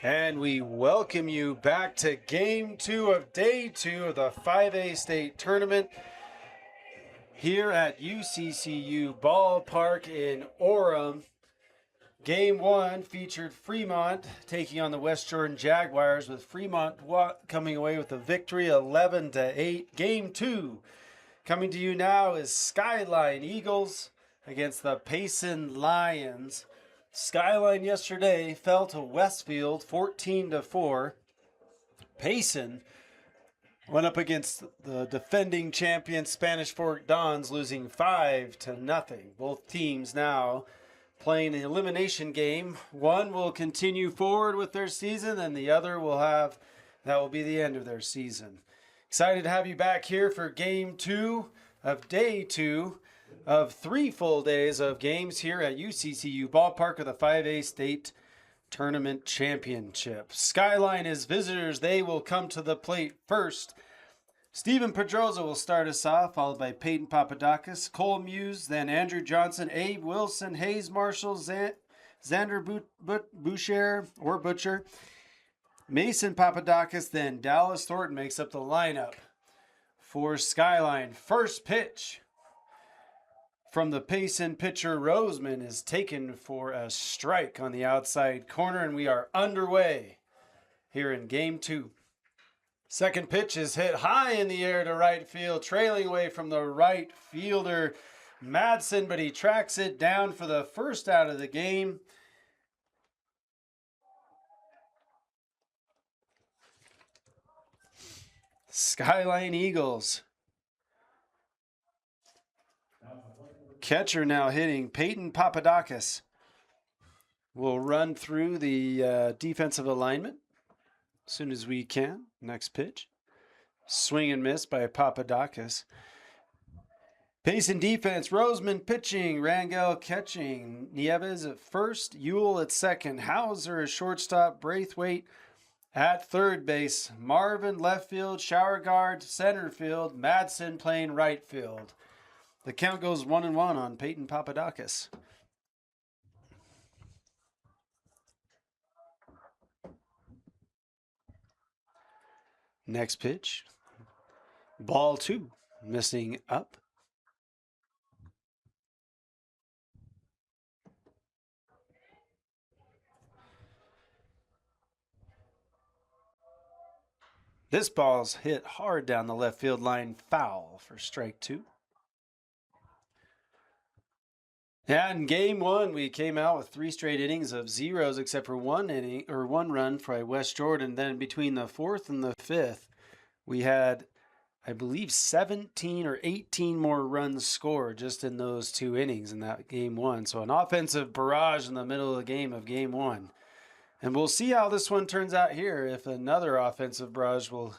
And we welcome you back to Game 2 of Day 2 of the 5A State Tournament here at UCCU Ballpark in Orem. Game 1 featured Fremont taking on the West Jordan Jaguars, with Fremont coming away with a victory 11-8. Game 2 coming to you now is Skyline Eagles against the Payson Lions. Skyline yesterday fell to Westfield 14-4. Payson went up against the defending champion Spanish Fork Dons, losing 5-0. Both teams now playing an elimination game. One will continue forward with their season, and the other that will be the end of their season. Excited to have you back here for Game 2 of Day 2 of 3 full days of games here at UCCU Ballpark of the 5A State Tournament Championship. Skyline is visitors. They will come to the plate first. Steven Pedroza will start us off, followed by Peyton Papadakis, Cole Muse, then Andrew Johnson, Abe Wilson, Hayes Marshall, Xander Butcher, Mason Papadakis, then Dallas Thornton makes up the lineup for Skyline. First pitch from the Payson pitcher, Roseman, is taken for a strike on the outside corner, and we are underway here in Game 2. Second pitch is hit high in the air to right field, trailing away from the right fielder, Madsen, but he tracks it down for the first out of the game. Skyline Eagles. Catcher now hitting, Peyton Papadakis. We'll run through the defensive alignment as soon as we can. Next pitch. Swing and miss by Papadakis. Payson defense, Roseman pitching, Rangel catching, Nieves at first, Ewell at second, Hauser at shortstop, Braithwaite at third base, Marvin left field, Showerguard center field, Madsen playing right field. The count goes 1-1 on Peyton Papadakis. Next pitch. Ball 2. Missing up. This ball's hit hard down the left field line, foul for strike 2. And in Game 1, we came out with 3 straight innings of zeros, except for one run for West Jordan. Then between the 4th and the 5th, we had, I believe, 17 or 18 more runs scored just in those 2 innings in that Game 1. So an offensive barrage in the middle of the game of Game 1. And we'll see how this one turns out here, if another offensive barrage will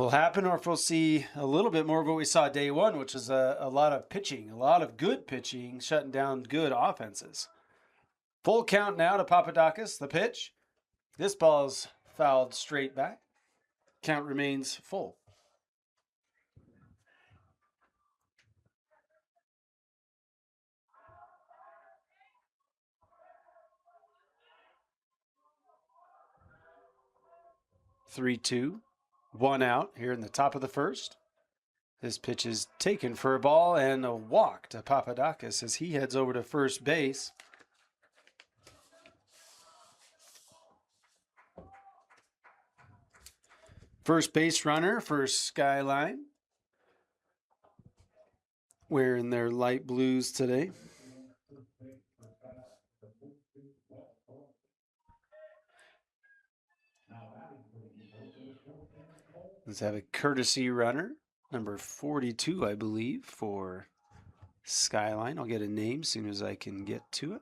happen, or if we'll see a little bit more of what we saw Day 1, which is a lot of pitching, a lot of good pitching, shutting down good offenses. Full count now to Papadakis, the pitch. This ball's fouled straight back. Count remains full. Three-2. 1 out here in the top of the first. This pitch is taken for a ball and a walk to Papadakis as he heads over to first base. First base runner for Skyline, wearing their light blues today. Let's have a courtesy runner, number 42, I believe, for Skyline. I'll get a name as soon as I can get to it.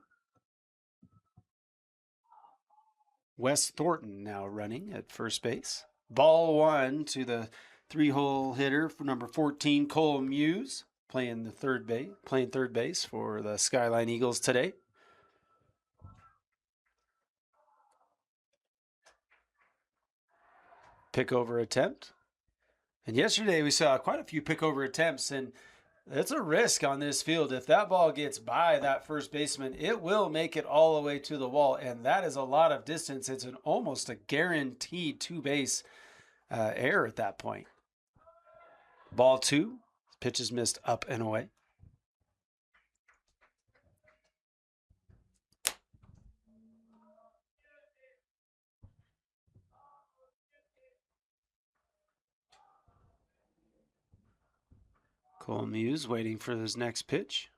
Wes Thornton now running at first base. Ball 1 to the 3-hole hitter for number 14, Cole Muse, playing third base for the Skyline Eagles today. Pickover attempt. And yesterday we saw quite a few pickover attempts, and It's a risk on this field. If that ball gets by that first baseman, it will make it all the way to the wall, and that is a lot of distance. It's almost a guaranteed two-base error at that point. Ball 2. Pitch is missed up and away. Cole Muse waiting for his next pitch.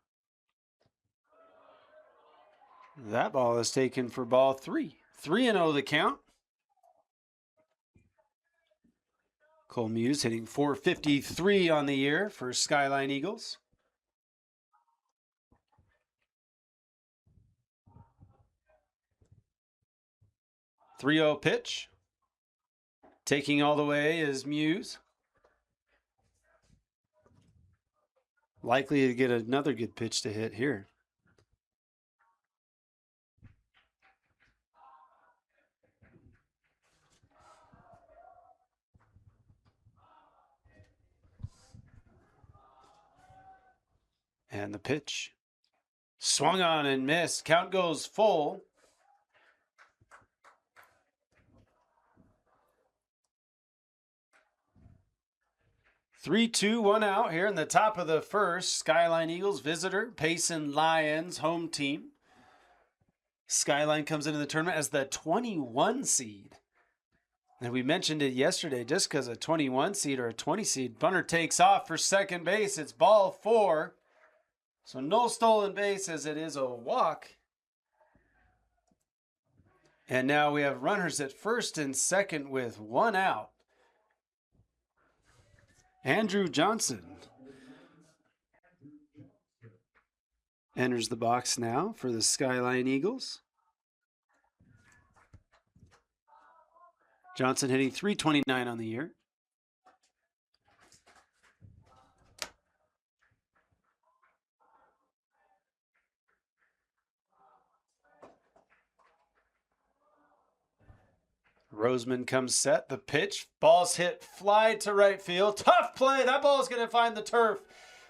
That ball is taken for ball 3. 3-0 the count. Cole Muse hitting .453 on the year for Skyline Eagles. .30 pitch. Taking all the way is Muse. Likely to get another good pitch to hit here. And the pitch. Swung on and missed. Count goes full. Three, 2, 1 out here in the top of the first. Skyline Eagles visitor. Payson Lions home team. Skyline comes into the tournament as the 21 seed. And we mentioned it yesterday, just because a 21 seed or a 20 seed. Bunter takes off for second base. It's ball 4. So no stolen base as it is a walk. And now we have runners at first and second with 1 out. Andrew Johnson enters the box now for the Skyline Eagles. Johnson hitting .329 on the year. Roseman comes set. The pitch. Ball's hit. Fly to right field. Tough play. That ball's going to find the turf.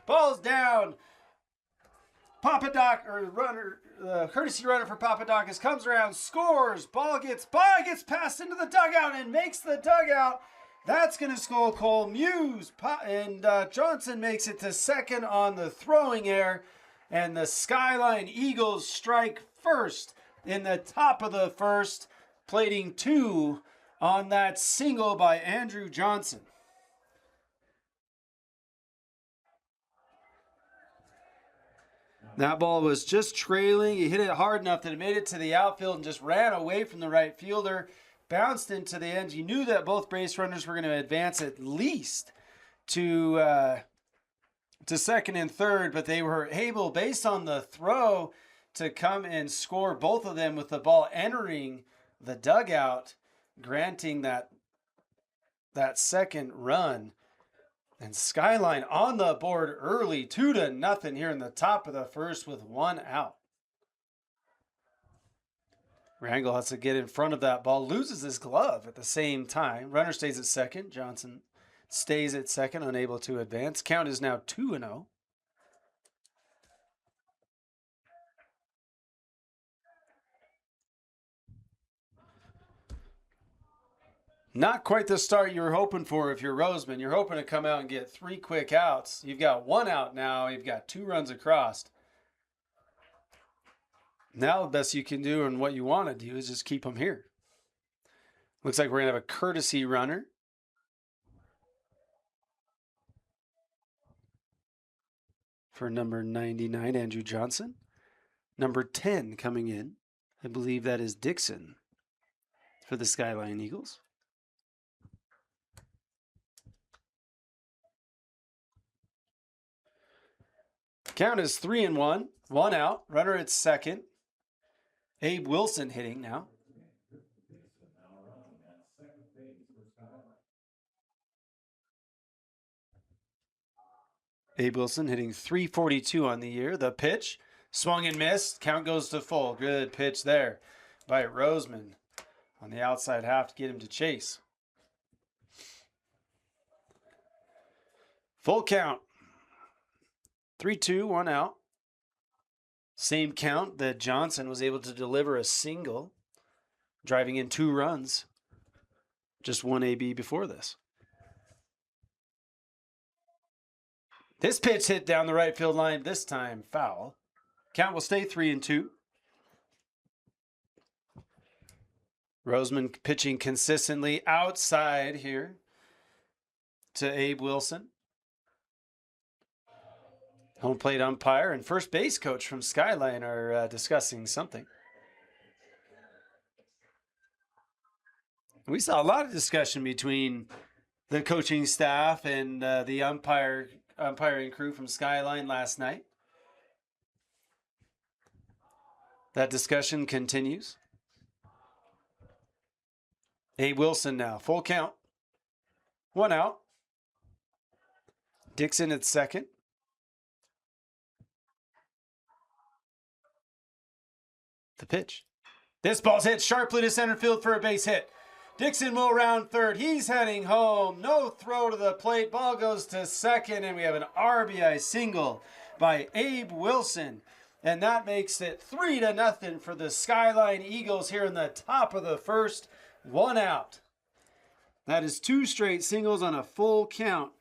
Ball's down. Papadakis, or runner, courtesy runner for Papadakis, comes around, scores. Ball gets by, gets passed into the dugout and makes the dugout. That's going to score Cole Muse. And Johnson makes it to second on the throwing error. And the Skyline Eagles strike first in the top of the first. Plating 2 on that single by Andrew Johnson. That ball was just trailing. He hit it hard enough that it made it to the outfield and just ran away from the right fielder. Bounced into the end. He knew that both base runners were going to advance at least to second and third, but they were able, based on the throw, to come and score both of them with the ball entering the dugout, granting that second run. And Skyline on the board early, 2-0 here in the top of the first with 1 out. Rangel has to get in front of that ball, loses his glove at the same time. Runner stays at second. Johnson stays at second, unable to advance. Count is now 2-0. Not quite the start you were hoping for if you're Roseman. You're hoping to come out and get 3 quick outs. You've got 1 out now. You've got 2 runs across. Now the best you can do and what you want to do is just keep them here. Looks like we're going to have a courtesy runner. For number 99, Andrew Johnson. Number 10 coming in. I believe that is Dixon for the Skyline Eagles. Count is 3-1, 1 out. Runner at second. Abe Wilson hitting now. Abe Wilson hitting .342 on the year. The pitch, swung and missed. Count goes to full. Good pitch there by Roseman on the outside half to get him to chase. Full count. 3-2, 1 out. Same count that Johnson was able to deliver a single, driving in 2 runs. Just 1 AB before this. This pitch hit down the right field line, this time foul. Count will stay 3-2. Roseman pitching consistently outside here to Abe Wilson. Home plate umpire and first base coach from Skyline are discussing something. We saw a lot of discussion between the coaching staff and the umpiring crew from Skyline last night. That discussion continues. Abe Wilson now, full count. 1 out. Dixon at second. The pitch. This ball's hit sharply to center field for a base hit. Dixon will round third. He's heading home. No throw to the plate. Ball goes to second, and we have an RBI single by Abe Wilson. And that makes it 3-0 for the Skyline Eagles here in the top of the first. 1 out. That is 2 straight singles on a full count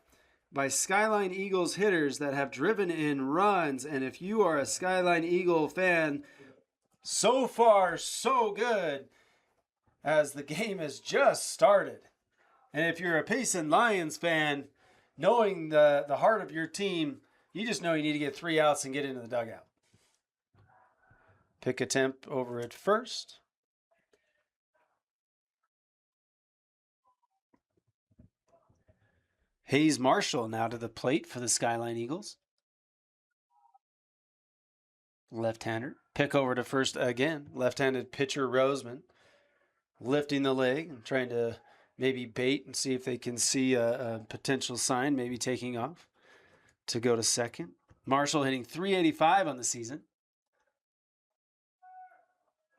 by Skyline Eagles hitters that have driven in runs. And if you are a Skyline Eagle fan, so far so good as the game has just started. And if you're a Payson Lions fan, knowing the heart of your team, you just know you need to get 3 outs and get into the dugout. Pick attempt over at first. Hayes Marshall now to the plate for the Skyline Eagles. Left-hander. Pick over to first again. Left-handed pitcher Roseman lifting the leg and trying to maybe bait and see if they can see a potential sign, maybe taking off to go to second. Marshall hitting .385 on the season.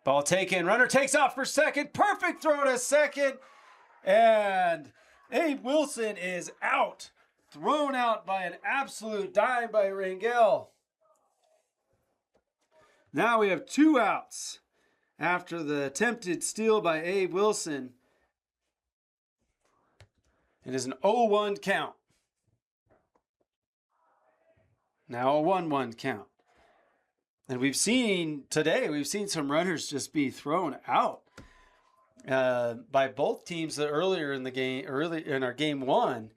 Ball taken. Runner takes off for second. Perfect throw to second. And Abe Wilson is out. Thrown out by an absolute dime by Rangel. Now we have 2 outs after the attempted steal by Abe Wilson. It is an 0-1 count. Now a 1-1 count. And we've seen some runners just be thrown out by both teams earlier in the game, early in our game 1.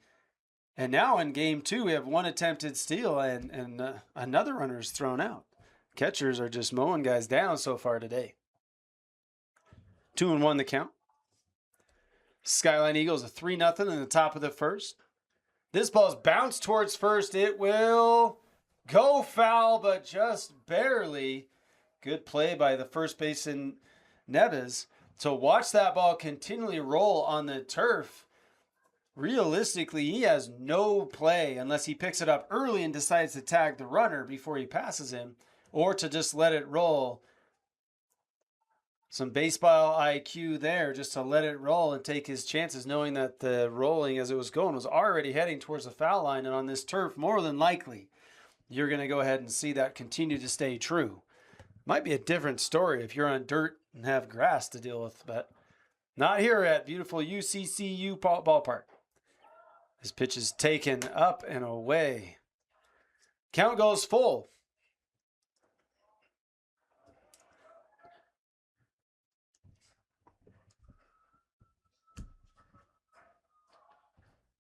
And now in game 2, we have 1 attempted steal and another runner is thrown out. Catchers are just mowing guys down so far today. 2-1 the count. Skyline Eagles a 3-0 in the top of the first. This ball's bounced towards first. It will go foul, but just barely. Good play by the first baseman Neves to watch that ball continually roll on the turf. Realistically, he has no play unless he picks it up early and decides to tag the runner before he passes him, or to just let it roll. Some baseball IQ there, just to let it roll and take his chances, knowing that the rolling as it was going was already heading towards the foul line. And on this turf, more than likely, you're going to go ahead and see that continue to stay true. Might be a different story if you're on dirt and have grass to deal with, but not here at beautiful UCCU ballpark. This pitch is taken up and away. Count goes full.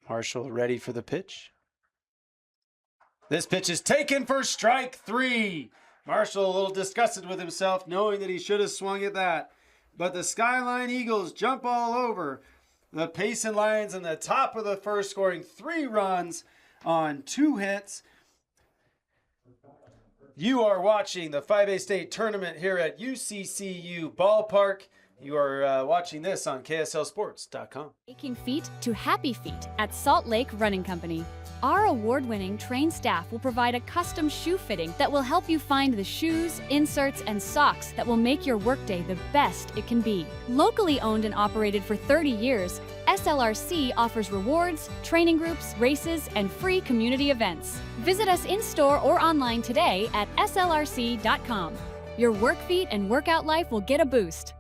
Marshall ready for the pitch. This pitch is taken for strike 3. Marshall a little disgusted with himself, knowing that he should have swung at that. But the Skyline Eagles jump all over the Payson Lions in the top of the first, scoring 3 runs on 2 hits. You are watching the 5A state tournament here at UCCU Ballpark. You are watching this on KSLSports.com. Aching feet to happy feet at Salt Lake Running Company. Our award-winning trained staff will provide a custom shoe fitting that will help you find the shoes, inserts, and socks that will make your workday the best it can be. Locally owned and operated for 30 years, SLRC offers rewards, training groups, races, and free community events. Visit us in-store or online today at slrc.com. Your work feet and workout life will get a boost.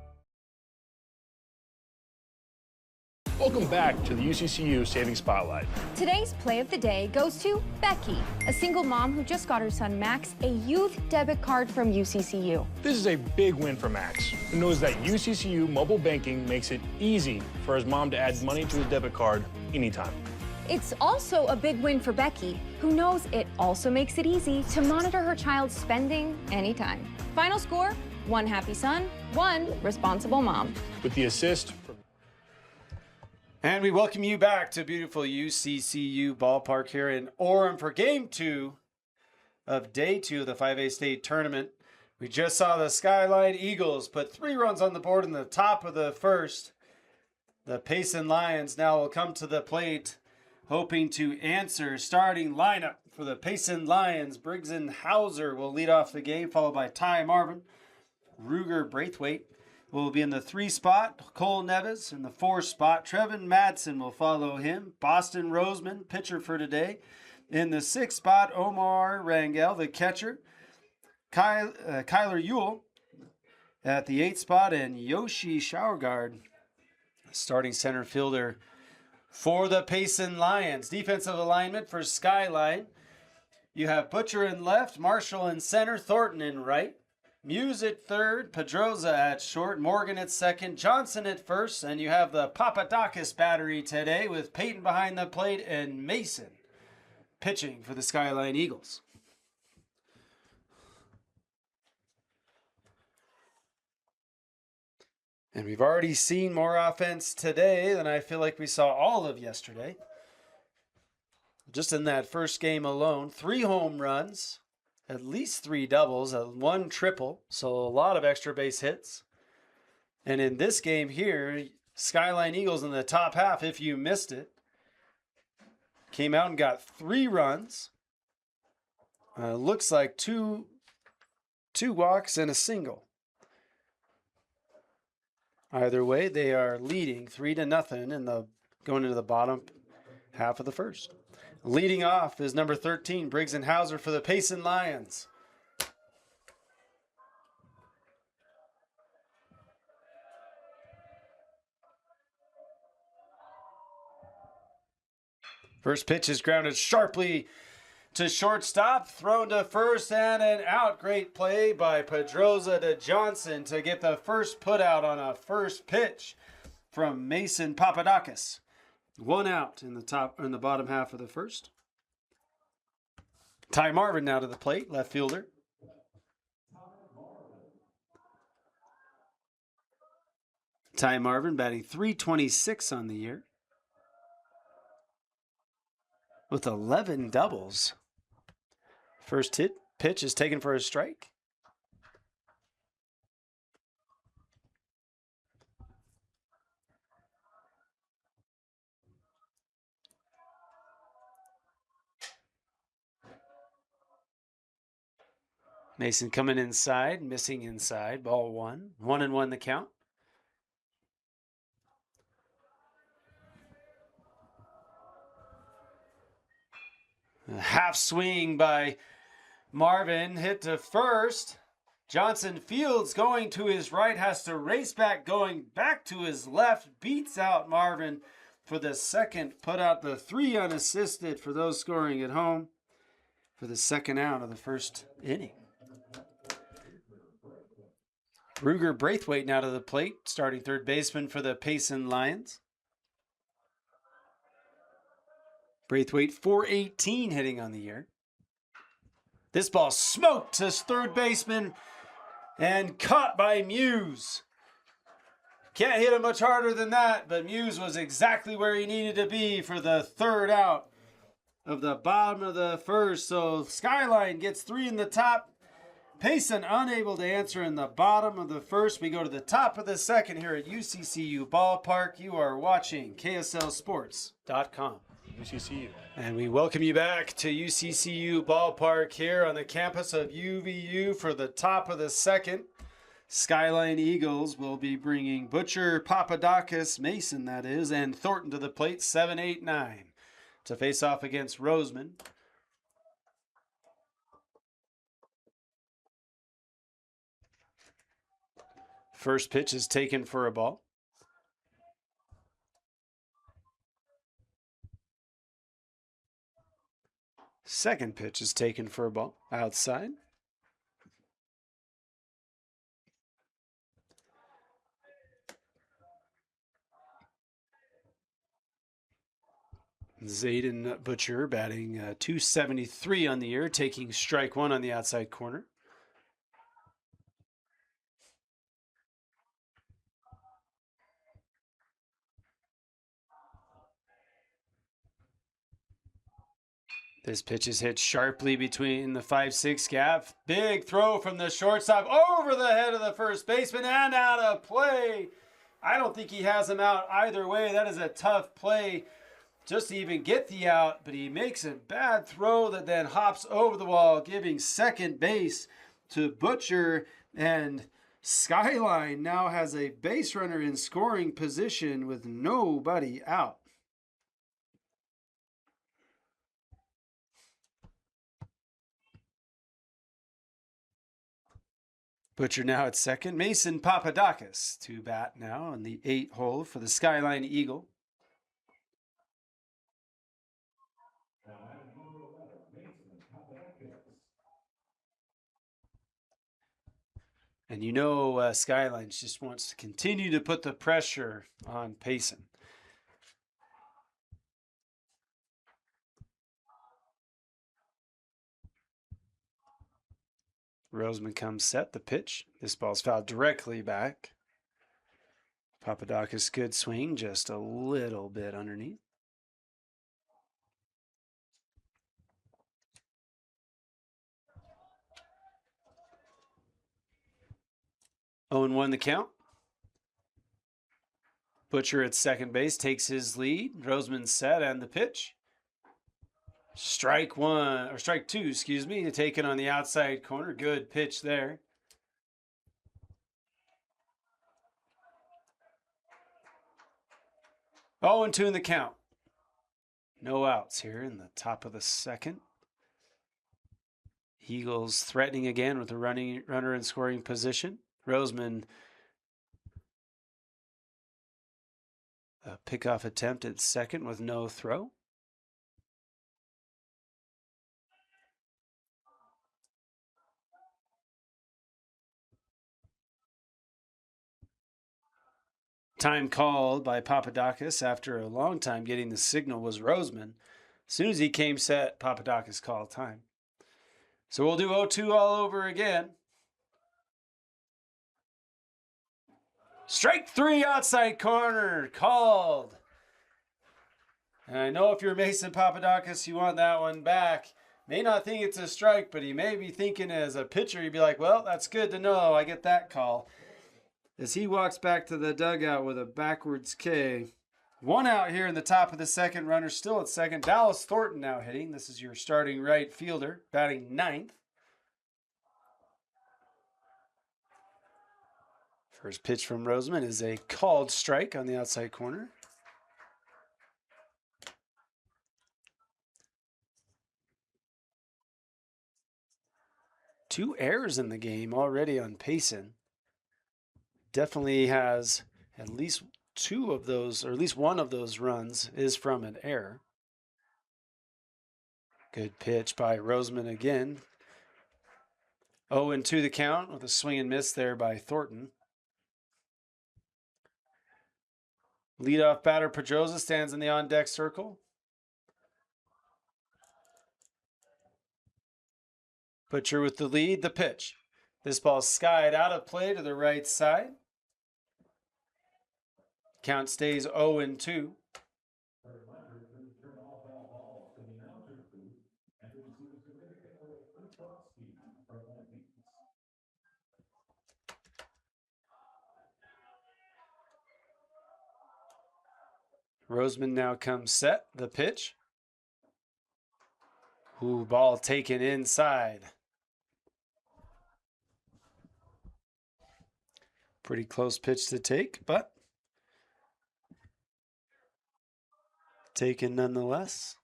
Welcome back to the UCCU Savings Spotlight. Today's play of the day goes to Becky, a single mom who just got her son Max a youth debit card from UCCU. This is a big win for Max, who knows that UCCU mobile banking makes it easy for his mom to add money to his debit card anytime. It's also a big win for Becky, who knows it also makes it easy to monitor her child's spending anytime. Final score, 1 happy son, 1 responsible mom. With the assist from... And we welcome you back to beautiful UCCU ballpark here in Orem for game 2 of day 2 of the 5A state tournament. We just saw the Skyline Eagles put 3 runs on the board in the top of the first. The Payson Lions now will come to the plate, hoping to answer. Starting lineup for the Payson Lions. Briggs and Hauser will lead off the game, followed by Ty Marvin. Ruger Braithwaite will be in the 3 spot. Cole Neves in the 4 spot. Trevin Madsen will follow him. Boston Roseman, pitcher for today. In the 6 spot, Omar Rangel, the catcher. Kyler Ewell at the 8 spot. And Yoshi Showerguard, starting center fielder for the Payson Lions. Defensive alignment for Skyline. You have Butcher in left, Marshall in center, Thornton in right. Muse at third, Pedroza at short, Morgan at second, Johnson at first, and you have the Papadakis battery today with Peyton behind the plate and Mason pitching for the Skyline Eagles. And we've already seen more offense today than I feel like we saw all of yesterday. Just in that first game alone, 3 home runs, at least 3 doubles, 1 triple, so a lot of extra base hits. And in this game here, Skyline Eagles in the top half, if you missed it, came out and got 3 runs. Looks like two walks and a single. Either way, they are leading 3-0 in the going into the bottom half of the first. Leading off is number 13, Briggs and Hauser for the Payson Lions. First pitch is grounded sharply to shortstop, thrown to first and an out. Great play by Pedroza to Johnson to get the first put out on a first pitch from Mason Papadakis. 1 out in the bottom half of the first. Ty Marvin now to the plate, left fielder. Ty Marvin batting .326 on the year with 11 doubles. First pitch is taken for a strike. Mason coming inside, missing inside, ball 1. 1-1 the count. A half swing by Marvin, hit to first. Johnson fields going to his right, has to race back, going back to his left, beats out Marvin for the second, put out the 3 unassisted for those scoring at home for the second out of the first inning. Ruger Braithwaite now to the plate, starting third baseman for the Payson Lions. Braithwaite, .418 hitting on the year. This ball smoked to third baseman and caught by Muse. Can't hit it much harder than that, but Muse was exactly where he needed to be for the third out of the bottom of the first. So Skyline gets 3 in the top, Payson unable to answer in the bottom of the first. We go to the top of the second here at UCCU Ballpark. You are watching KSLSports.com. UCCU. And we welcome you back to UCCU Ballpark here on the campus of UVU for the top of the second. Skyline Eagles will be bringing Butcher, Papadakis, Mason that is, and Thornton to the plate, 7, 8, 9. To face off against Roseman. First pitch is taken for a ball. Second pitch is taken for a ball. Outside. Zayden Butcher batting .273 on the year, taking strike one on the outside corner. This pitch is hit sharply between the 5-6 gap. Big throw from the shortstop over the head of the first baseman and out of play. I don't think he has him out either way. That is a tough play just to even get the out, but he makes a bad throw that then hops over the wall, giving second base to Butcher, and Skyline now has a base runner in scoring position with nobody out. Butcher now at second. Mason Papadakis to bat now on the 8 hole for the Skyline Eagle. And you know Skyline just wants to continue to put the pressure on Payson. Roseman comes set, the pitch. This ball's fouled directly back. Papadakis, good swing, just a little bit underneath. Owen won the count. Butcher at second base takes his lead. Roseman set and the pitch. Strike two, excuse me, taken on the outside corner. Good pitch there. Oh, and 2 in the count. No outs here in the top of the second. Eagles threatening again with a runner in scoring position. Roseman, a pickoff attempt at second with no throw. Time called by Papadakis after a long time getting the signal was Roseman. As soon as he came set, Papadakis called time. So we'll do 0-2 all over again. Strike 3 outside corner called. And I know if you're Mason Papadakis, you want that one back. May not think it's a strike, but he may be thinking as a pitcher, he'd be like, well, that's good to know. I get that call. As he walks back to the dugout with a backwards K. 1 out here in the top of the second. Runner still at second. Dallas Thornton now hitting. This is your starting right fielder, batting 9th. First pitch from Roseman is a called strike on the outside corner. Two errors in the game already on Payson. Definitely has at least 2 of those, or at least 1 of those runs is from an error. Good pitch by Roseman again. 0-2 the count with a swing and miss there by Thornton. Leadoff batter Pedroza stands in the on-deck circle. Butcher with the lead, the pitch. This ball skied out of play to the right side. Count stays 0-2. Roseman now comes set. The pitch. Ooh, ball taken inside. Pretty close pitch to take, but taken nonetheless.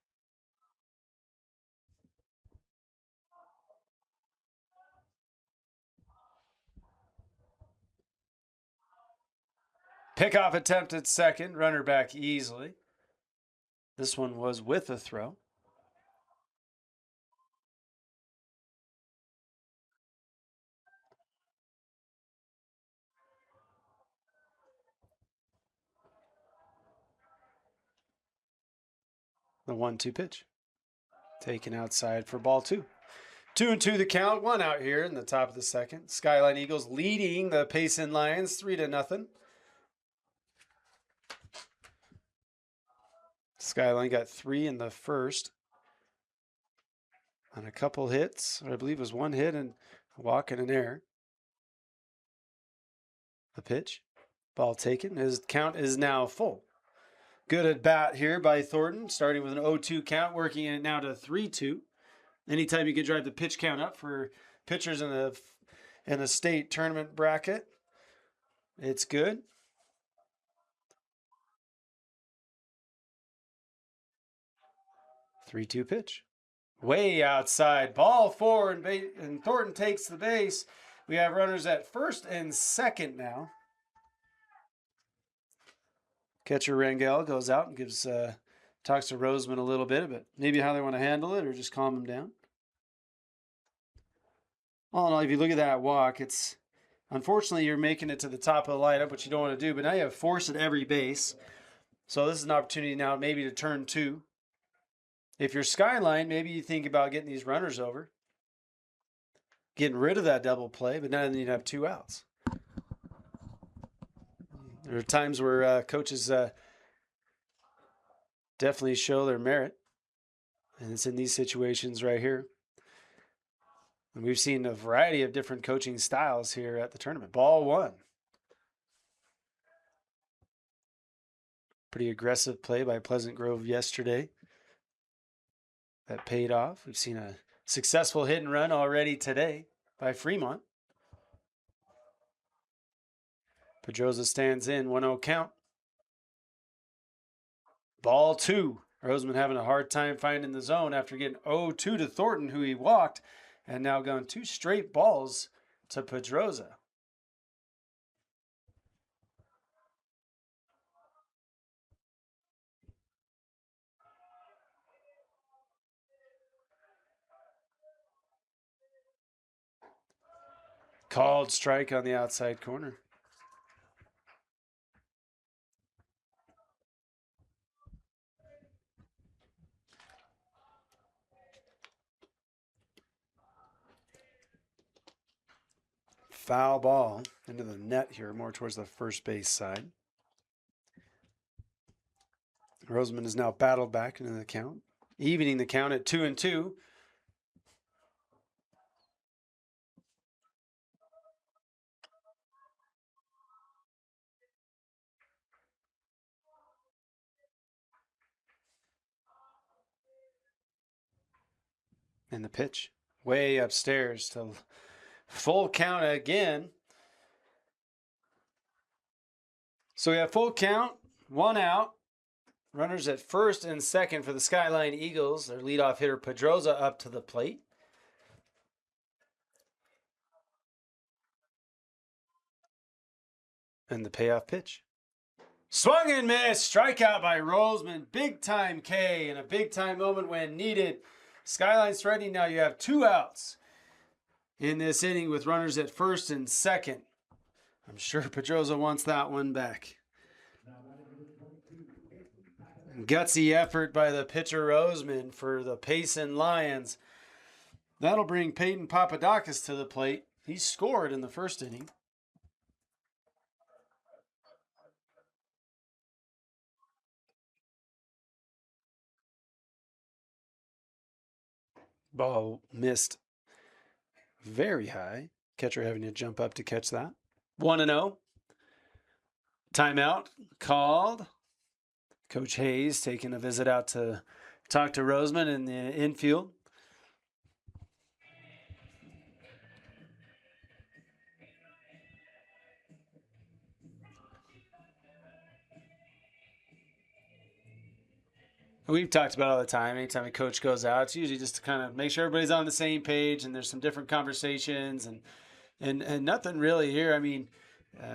Pickoff attempt at second. Runner back easily. This one was with a throw. The 1-2 pitch. Taken outside for ball 2. 2-2 the count. 1 out here in the top of the second. Skyline Eagles leading the Payson Lions 3-0. Skyline got 3 in the first on a couple hits. I believe it was 1 hit and a walk and an error. The pitch. Ball taken. His count is now full. Good at bat here by Thornton, starting with an 0-2 count, working it now to 3-2. Anytime you can drive the pitch count up for pitchers in the state tournament bracket, it's good. 3-2 pitch. Way outside. Ball 4, and Thornton takes the base. We have runners at first and second now. Catcher Rangel goes out and talks to Roseman a little bit about maybe how they want to handle it or just calm him down. All in all, if you look at that walk, it's unfortunately you're making it to the top of the lineup, which you don't want to do, but now you have force at every base. So this is an opportunity now maybe to turn 2. If you're Skyline, maybe you think about getting these runners over, getting rid of that double play, but now you'd have 2 outs. There are times where coaches definitely show their merit, and it's in these situations right here. And we've seen a variety of different coaching styles here at the tournament. Ball 1. Pretty aggressive play by Pleasant Grove yesterday. That paid off. We've seen a successful hit and run already today by Fremont. Pedroza stands in, 1-0 count. Ball 2. Roseman having a hard time finding the zone after getting 0-2 to Thornton, who he walked, and now going 2 straight balls to Pedroza. Called strike on the outside corner. Foul ball into the net here, more towards the first base side. Roseman is now battled back into the count, evening the count at 2-2. And the pitch way upstairs to full count again. So we have full count, 1 out. Runners at first and second for the Skyline Eagles. Their leadoff hitter Pedroza up to the plate. And the payoff pitch. Swung and missed. Strikeout by Roseman. Big time K in a big time moment when needed. Skyline's threatening now. You have 2 outs in this inning with runners at first and second. I'm sure Pedroza wants that one back. Gutsy effort by the pitcher Roseman for the Payson Lions. That'll bring Peyton Papadakis to the plate. He scored in the first inning. Ball missed very high. Catcher having to jump up to catch that. 1-0. Timeout called. Coach Hayes taking a visit out to talk to Roseman in the infield. We've talked about all the time. Anytime a coach goes out, it's usually just to kind of make sure everybody's on the same page and there's some different conversations and nothing really here. I mean,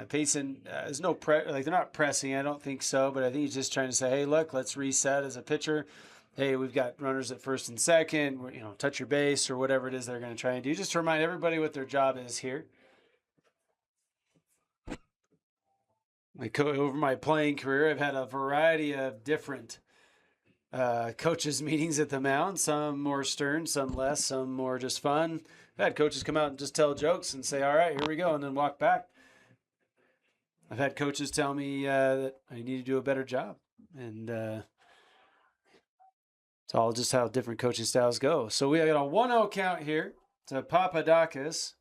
Payson is they're not pressing. I don't think so, but I think he's just trying to say, hey, look, let's reset as a pitcher. Hey, we've got runners at first and second. Touch your base or whatever it is they're going to try and do, just to remind everybody what their job is here. Over my playing career, I've had a variety of different coaches meetings at the mound, some more stern, some less, some more just fun. I've had coaches come out and just tell jokes and say, all right, here we go, and then walk back. I've had coaches tell me that I need to do a better job, and it's all just how different coaching styles go. So we got a 1-0 count here to Papadakis.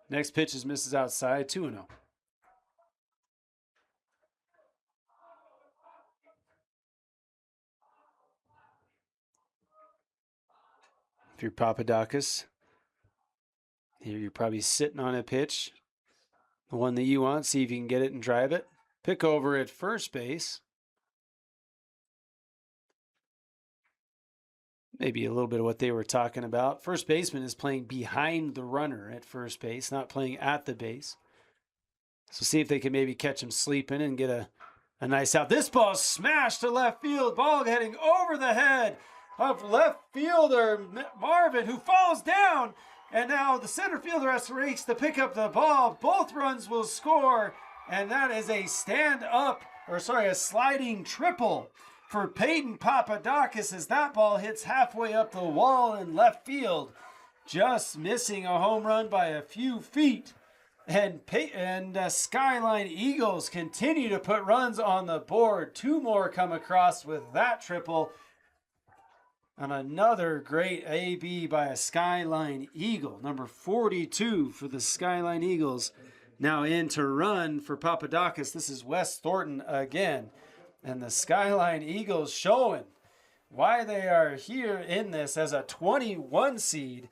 Next pitch is misses outside, 2-0. If you're Papadakis, here you're probably sitting on a pitch, the one that you want, see if you can get it and drive it. Pick over at first base. Maybe a little bit of what they were talking about. First baseman is playing behind the runner at first base, not playing at the base. So see if they can maybe catch him sleeping and get a nice out. This ball smashed to left field. Ball heading over the head of left fielder Marvin, who falls down. And now the center fielder has to race to pick up the ball. Both runs will score. And that is a sliding triple for Peyton Papadakis as that ball hits halfway up the wall in left field. Just missing a home run by a few feet. And Skyline Eagles continue to put runs on the board. 2 more come across with that triple. And another great AB by a Skyline Eagle. Number 42 for the Skyline Eagles. Now in to run for Papadakis. This is Wes Thornton again. And the Skyline Eagles showing why they are here in this as a 21 seed.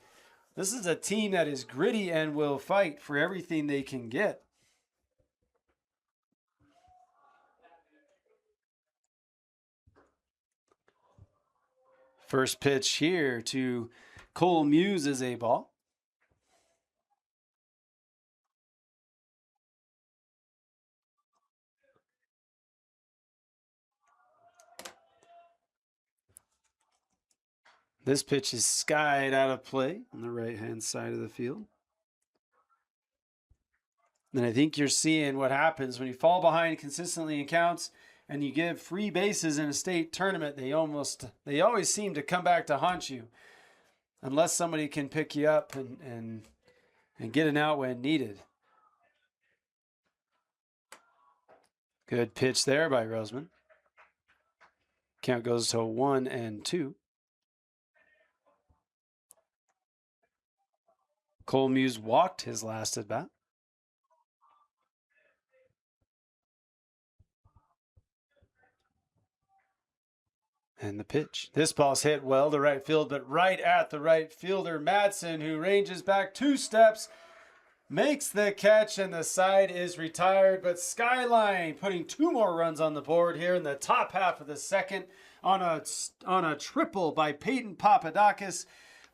This is a team that is gritty and will fight for everything they can get. First pitch here to Cole Muse is a ball. This pitch is skied out of play on the right-hand side of the field. And I think you're seeing what happens when you fall behind consistently in counts and you give free bases in a state tournament. They always seem to come back to haunt you unless somebody can pick you up and get an out when needed. Good pitch there by Roseman. Count goes to 1-2. Cole Muse walked his last at bat. And the pitch. This ball's hit well to right field, but right at the right fielder, Madsen, who ranges back 2 steps, makes the catch, and the side is retired. But Skyline putting 2 more runs on the board here in the top half of the second on a triple by Peyton Papadakis.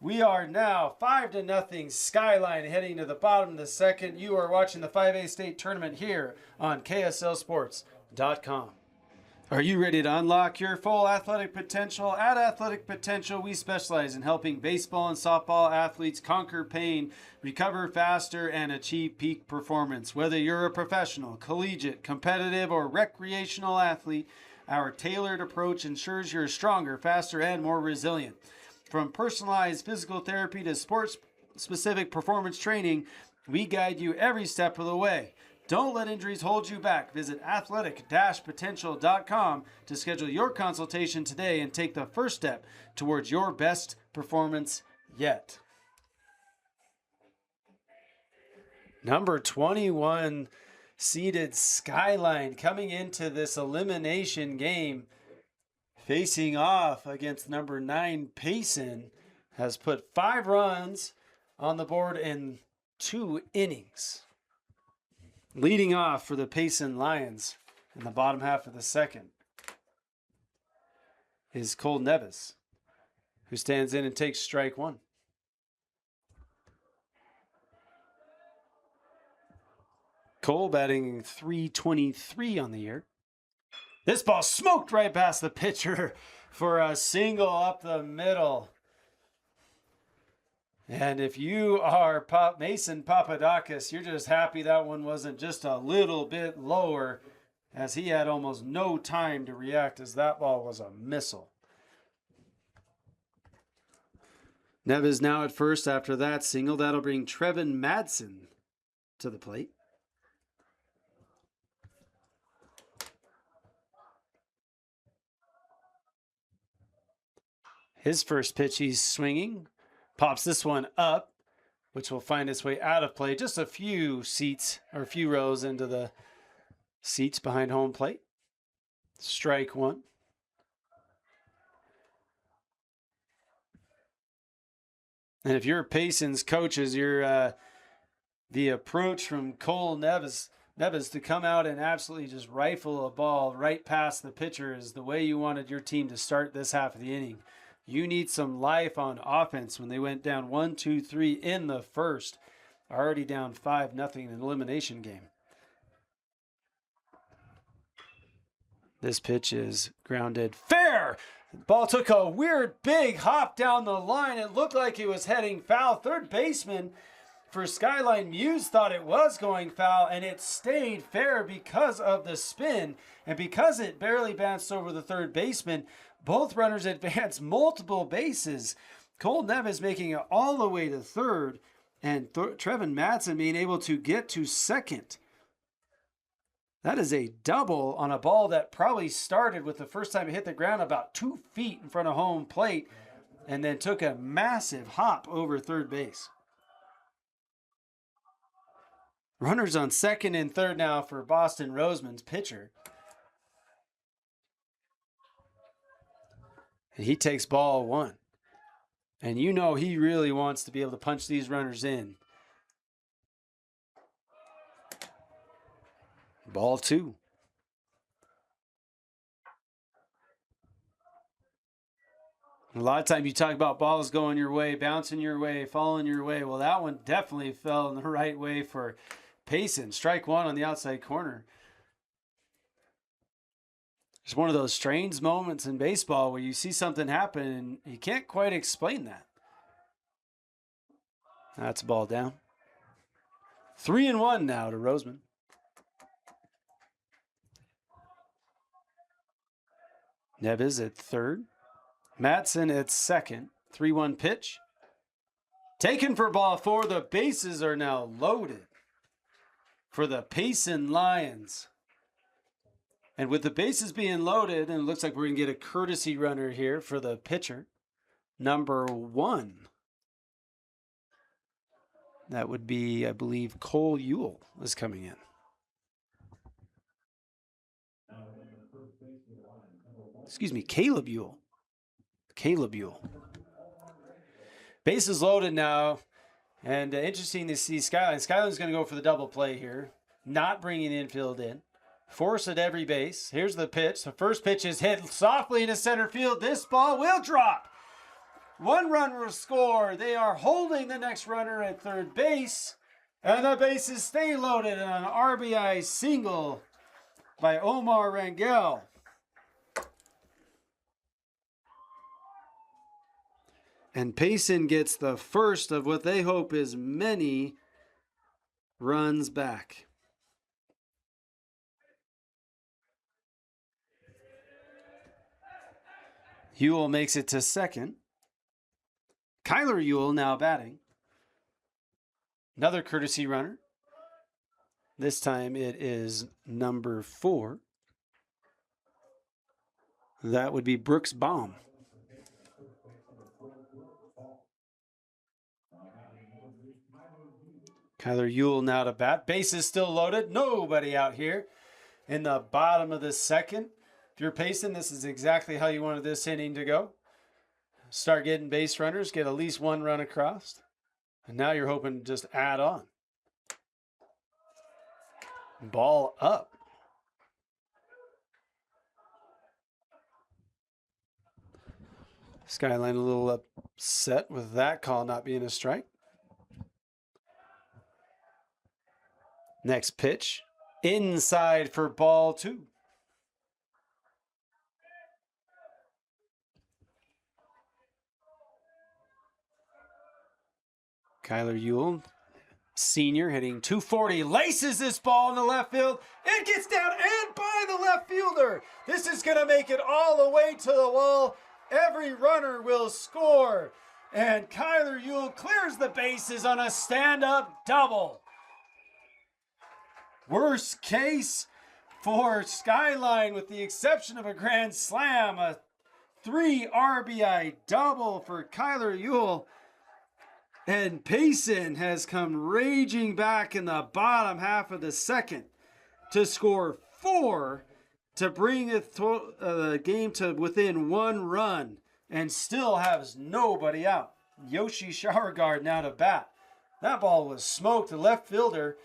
We are now 5-0 Skyline heading to the bottom of the second. You are watching the 5A state tournament here on KSLSports.com. Are you ready to unlock your full athletic potential? At Athletic Potential, we specialize in helping baseball and softball athletes conquer pain, recover faster, and achieve peak performance. Whether you're a professional, collegiate, competitive, or recreational athlete, our tailored approach ensures you're stronger, faster, and more resilient. From personalized physical therapy to sports-specific performance training, we guide you every step of the way. Don't let injuries hold you back. Visit athletic-potential.com to schedule your consultation today and take the first step towards your best performance yet. Number 21, seeded Skyline coming into this elimination game, facing off against number 9 Payson, has put 5 runs on the board in 2 innings. Leading off for the Payson Lions in the bottom half of the second is Cole Nevis, who stands in and takes strike 1. Cole batting .323 on the year. This ball smoked right past the pitcher for a single up the middle. And if you are Mason Papadakis, you're just happy that one wasn't just a little bit lower, as he had almost no time to react, as that ball was a missile. Neves now at first after that single. That'll bring Trevin Madsen to the plate. His first pitch, he's swinging. Pops this one up, which will find its way out of play. Just a few seats or a few rows into the seats behind home plate. Strike 1. And if you're Payson's coaches, you're the approach from Cole Nevis to come out and absolutely just rifle a ball right past the pitcher is the way you wanted your team to start this half of the inning. You need some life on offense when they went down 1, 2, 3 in the first. Already down 5-0 in an elimination game. This pitch is grounded fair. Ball took a weird big hop down the line. It looked like it was heading foul. Third baseman for Skyline Muse thought it was going foul, and it stayed fair because of the spin. And because it barely bounced over the third baseman, both runners advanced multiple bases. Cole Nevis making it all the way to third, and Trevin Madsen being able to get to second. That is a double on a ball that probably started with the first time it hit the ground about 2 feet in front of home plate, and then took a massive hop over third base. Runners on second and third now for Boston Roseman's pitcher. And he takes ball 1. And you know he really wants to be able to punch these runners in. Ball 2. A lot of times you talk about balls going your way, bouncing your way, falling your way. Well, that one definitely fell in the right way for Payson. Strike 1 on the outside corner. It's one of those strange moments in baseball where you see something happen and you can't quite explain that. That's a ball down. 3-1 now to Roseman. Neves at third. Madsen at second. 3-1 pitch. Taken for ball 4. The bases are now loaded for the Payson Lions. And with the bases being loaded, and it looks like we're going to get a courtesy runner here for the pitcher, number 1. That would be, I believe, Cole Ewell is coming in. Excuse me, Caleb Ewell. Caleb Ewell. Bases loaded now. And interesting to see Skyline. Skyline's going to go for the double play here. Not bringing the infield in. Force at every base. Here's the pitch. The first pitch is hit softly into center field. This ball will drop. 1 run will score. They are holding the next runner at third base. And the bases stay loaded on an RBI single by Omar Rangel. And Payson gets the first of what they hope is many runs back. Ewell makes it to second. Kyler Ewell now batting. Another courtesy runner. This time it is number 4. That would be Brooks Baum. Kyler Ewell now to bat. Base is still loaded. Nobody out here in the bottom of the second. If you're Payson, this is exactly how you wanted this inning to go. Start getting base runners, get at least one run across. And now you're hoping to just add on. Ball up. Skyline a little upset with that call not being a strike. Next pitch, inside for ball 2. Kyler Ewell, senior, hitting .240, laces this ball in the left field. It gets down and by the left fielder. This is going to make it all the way to the wall. Every runner will score. And Kyler Ewell clears the bases on a stand-up double. Worst case for Skyline, with the exception of a grand slam, a 3 RBI double for Kyler Ewell. And Payson has come raging back in the bottom half of the second to score 4 to bring the game to within 1 run and still has nobody out. Yoshi Showerguard now to bat. That ball was smoked. The left fielder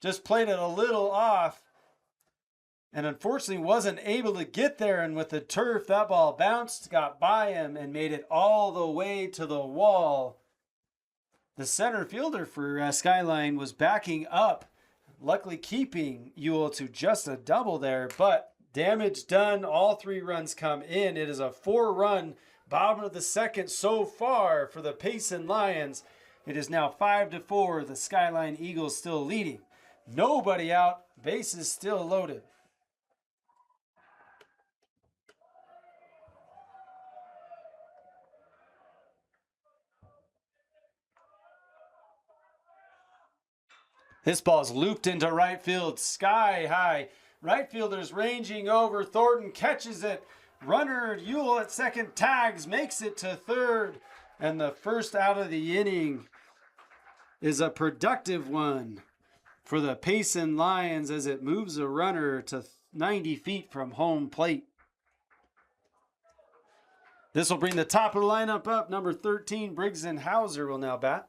just played it a little off and unfortunately wasn't able to get there. And with the turf, that ball bounced, got by him, and made it all the way to the wall. The center fielder for Skyline was backing up, luckily keeping Ewell to just a double there, but damage done. All 3 runs come in. It is a 4-run bottom of the second so far for the Payson Lions. It is now 5-4. The Skyline Eagles still leading. Nobody out. Base is still loaded. This ball's looped into right field, sky high. Right fielder's ranging over. Thornton catches it. Runner Ewell at second tags, makes it to third. And the first out of the inning is a productive one for the Payson Lions as it moves a runner to 90 feet from home plate. This will bring the top of the lineup up. Number 13, Briggs and Hauser will now bat.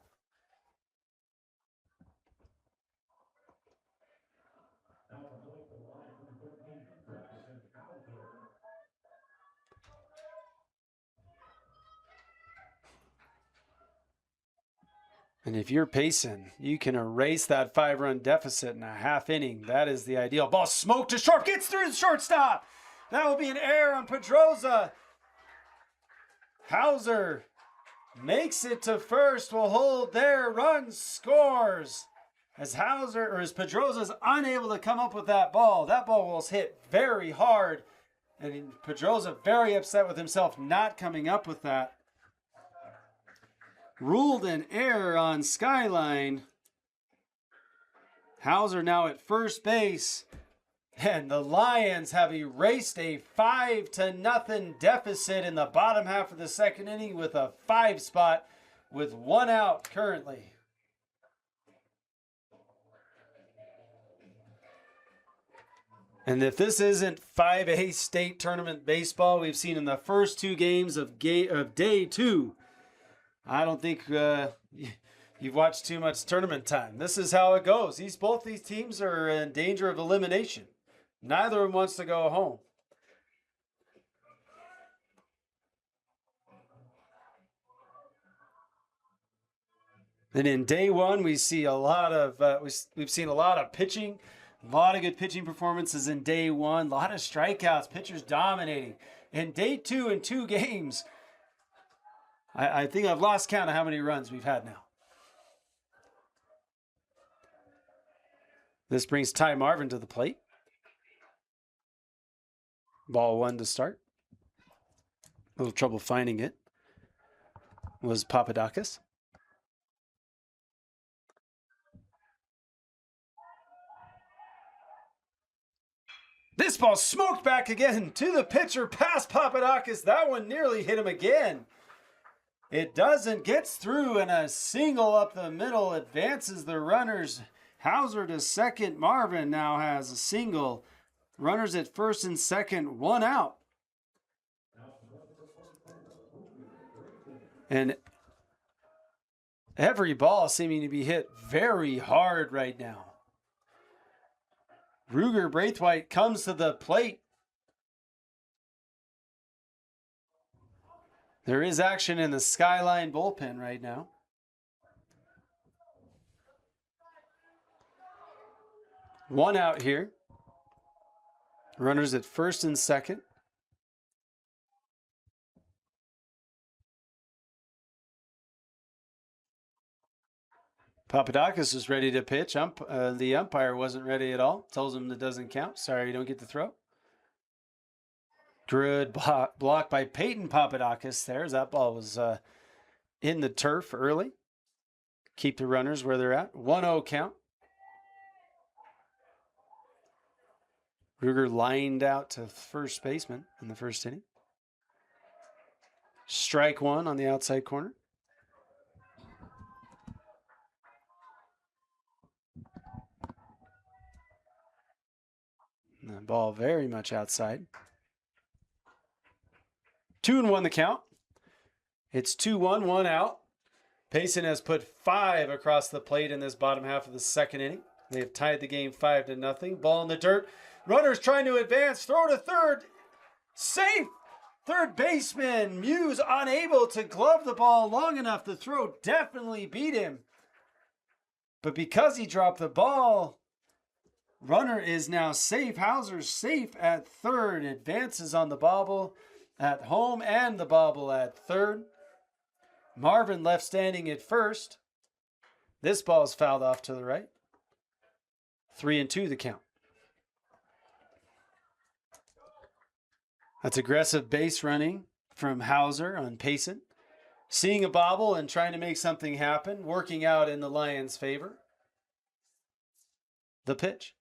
And if you're Payson, you can erase that 5-run deficit in a half inning. That is the ideal. Ball smoked to short, gets through the shortstop. That will be an error on Pedroza. Hauser makes it to first, will hold there, runs, scores. As Pedroza's unable to come up with that ball. That ball was hit very hard. And Pedroza very upset with himself not coming up with that. Ruled an error on Skyline. Hauser now at first base. And the Lions have erased a 5-0 deficit in the bottom half of the second inning with a 5 spot with 1 out currently. And if this isn't 5A state tournament baseball we've seen in the first 2 games of day 2, I don't think you've watched too much tournament time. This is how it goes. Both these teams are in danger of elimination. Neither of them wants to go home. And in day 1, we see a lot of we've seen a lot of pitching, a lot of good pitching performances in day 1, a lot of strikeouts, pitchers dominating. In day 2, in 2 games, I think I've lost count of how many runs we've had now. This brings Ty Marvin to the plate. Ball 1 to start. A little trouble finding it was Papadakis. This ball smoked back again to the pitcher past Papadakis. That one nearly hit him again. It doesn't, gets through, and a single up the middle advances the runners. Hauser to second. Marvin now has a single. Runners at first and second, one out. And every ball seeming to be hit very hard right now. Ruger Braithwaite comes to the plate. There is action in the Skyline bullpen right now. One out here. Runners at first and second. Papadakis is ready to pitch. The umpire wasn't ready at all. Tells him it doesn't count. Sorry, you don't get the throw. Good block by Peyton Papadakis there, as that ball was in the turf early. Keep the runners where they're at. 1-0 count. Ruger lined out to first baseman in the first inning. Strike one on the outside corner. And the ball very much outside. 2-1 the count. It's 2-1, one out. Payson has put 5 across the plate in this bottom half of the second inning. They have tied the game 5-0. Ball in the dirt. Runners trying to advance. Throw to third. Safe. Third baseman Muse unable to glove the ball long enough. The throw definitely beat him. But because he dropped the ball, runner is now safe. Hauser's safe at third. Advances on the bobble at home and the bobble at third. Marvin left standing at first. This ball is fouled off to the right. 3-2 the count. That's aggressive base running from Hauser on Payson. Seeing a bobble and trying to make something happen. Working out in the Lions' favor. The pitch.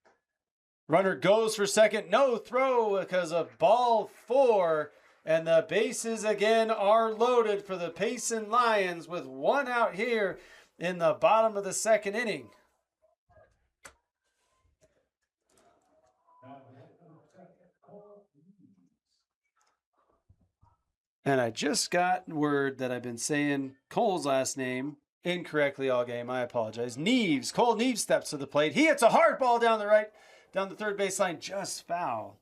Runner goes for second. No throw because of ball 4. And the bases again are loaded for the Payson Lions with one out here in the bottom of the second inning. And I just got word that I've been saying Cole's last name incorrectly all game. I apologize. Neves. Cole Neves steps to the plate. He hits a hard ball down the third baseline, just foul.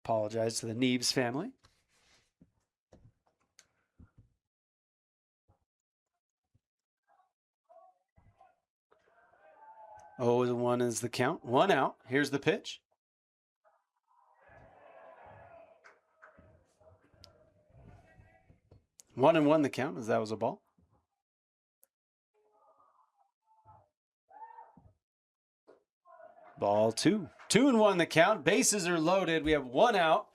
Apologize to the Neves family. Oh, the 1 is the count. One out. Here's the pitch. One and one the count, as that was a ball. Ball 2. 2-1 the count. Bases are loaded. We have one out.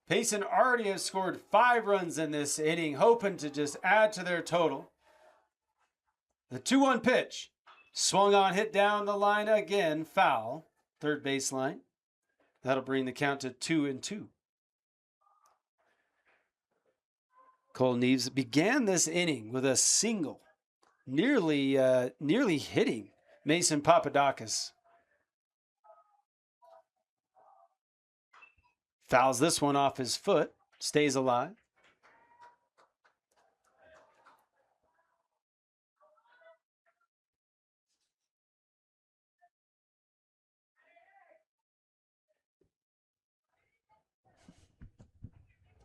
Payson already has scored 5 runs in this inning, hoping to just add to their total. The 2-1 pitch. Swung on, hit down the line again. Foul. Third baseline. That'll bring the count to 2-2. Cole Neves began this inning with a single, nearly hitting Mason Papadakis. Fouls this one off his foot, stays alive.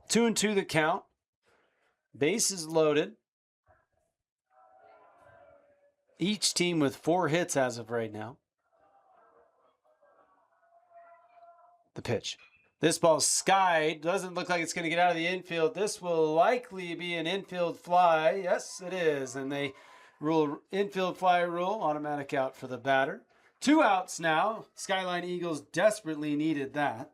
Two and two the count. Bases loaded. Each team with 4 hits as of right now. The pitch. This ball skied. Doesn't look like it's going to get out of the infield. This will likely be an infield fly. Yes, it is. And they rule infield fly rule. Automatic out for the batter. 2 outs now. Skyline Eagles desperately needed that.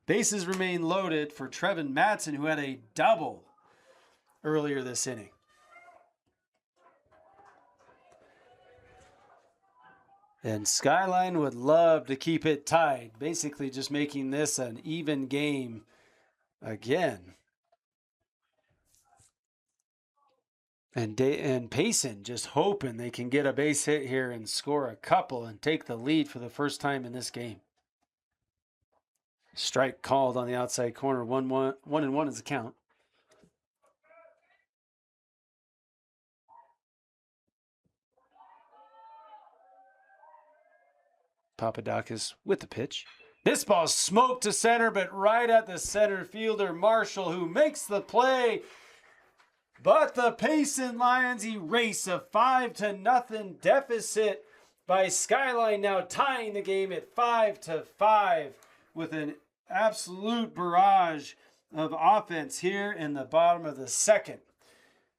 Bases remain loaded for Trevin Madsen, who had a double earlier this inning. And Skyline would love to keep it tied, basically just making this an even game again. And Payson just hoping they can get a base hit here and score a couple and take the lead for the first time in this game. Strike called on the outside corner. 1-1 is the count. Papadakis with the pitch. This ball smoked to center, but right at the center fielder, Marshall, who makes the play. But the Payson Lions erase a 5-0 deficit by Skyline, now tying the game at 5-5 with an absolute barrage of offense here in the bottom of the second.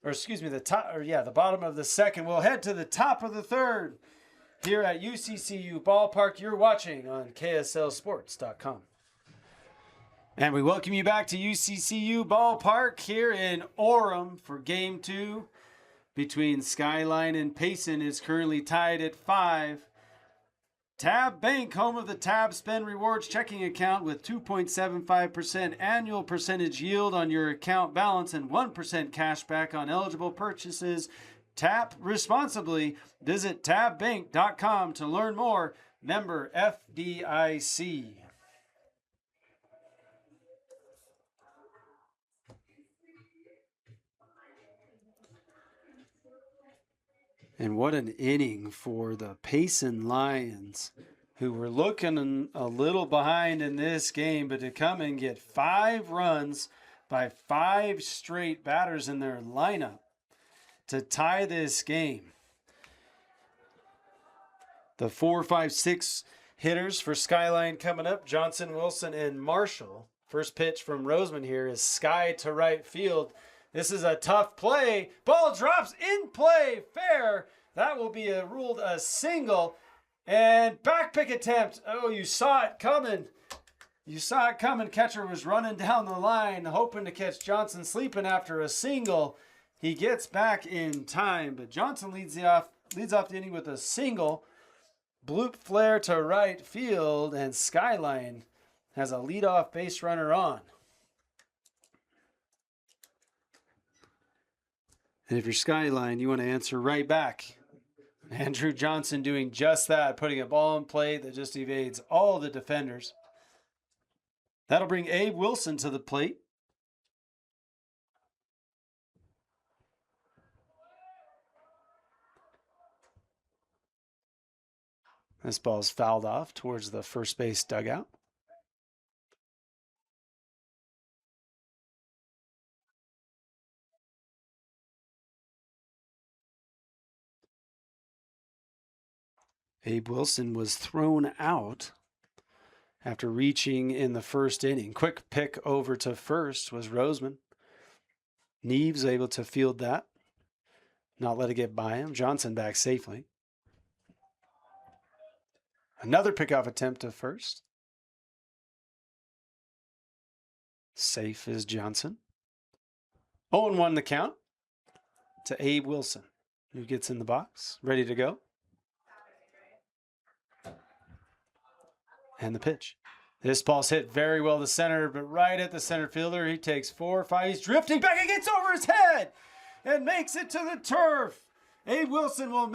The bottom of the second. We'll head to the top of the third here at UCCU Ballpark. You're watching on KSLSports.com. And we welcome you back to UCCU Ballpark here in Orem for Game 2 between Skyline and Payson. Is currently tied at 5. Tab Bank, home of the Tab Spend Rewards checking account with 2.75% annual percentage yield on your account balance and 1% cash back on eligible purchases. Tap responsibly. Visit tabbank.com to learn more. Member FDIC. And what an inning for the Payson Lions, who were looking a little behind in this game, but to come and get 5 runs by 5 straight batters in their lineup to tie this game. The 4, 5, 6 hitters for Skyline coming up, Johnson, Wilson, and Marshall. First pitch from Roseman here is sky to right field. This is a tough play. Ball drops in play. Fair. That will be ruled a single. And back pick attempt. Oh, you saw it coming. You saw it coming. Catcher was running down the line, hoping to catch Johnson sleeping after a single. He gets back in time, but Johnson leads off the inning with a single. Bloop flare to right field, and Skyline has a leadoff base runner on. And if you're Skyline, you want to answer right back. Andrew Johnson doing just that, putting a ball in play that just evades all the defenders. That'll bring Abe Wilson to the plate. This ball's fouled off towards the first base dugout. Abe Wilson was thrown out after reaching in the first inning. Quick pick over to first was Roseman. Neves able to field that, not let it get by him. Johnson back safely. Another pickoff attempt to first. Safe is Johnson. 0-1 the count to Abe Wilson, who gets in the box, ready to go. And the pitch. This ball's hit very well to center, but right at the center fielder. He takes 4 or 5. He's drifting back and gets over his head and makes it to the turf. Abe Wilson will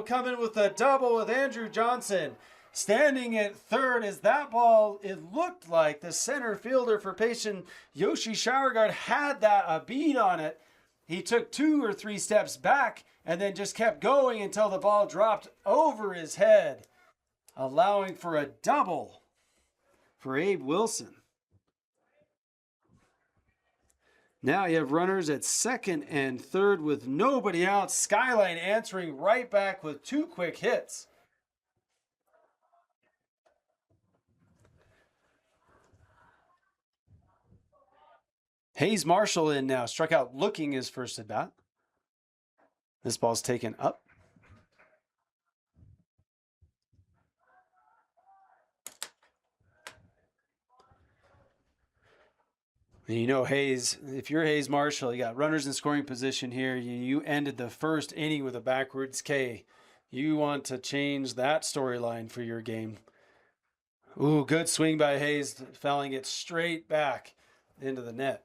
come in with a double with Andrew Johnson. Standing at third as that ball, it looked like the center fielder for Payson, Yoshi Showerguard, had a bead on it. He took 2 or 3 steps back and then just kept going until the ball dropped over his head, allowing for a double for Abe Wilson. Now you have runners at second and third with nobody out. Skyline answering right back with 2 quick hits. Hayes Marshall in now, struck out looking his first at bat. This ball's taken up. And you know Hayes, if you're Hayes Marshall, you got runners in scoring position here. You ended the first inning with a backwards K. You want to change that storyline for your game. Ooh, good swing by Hayes, fouling it straight back into the net.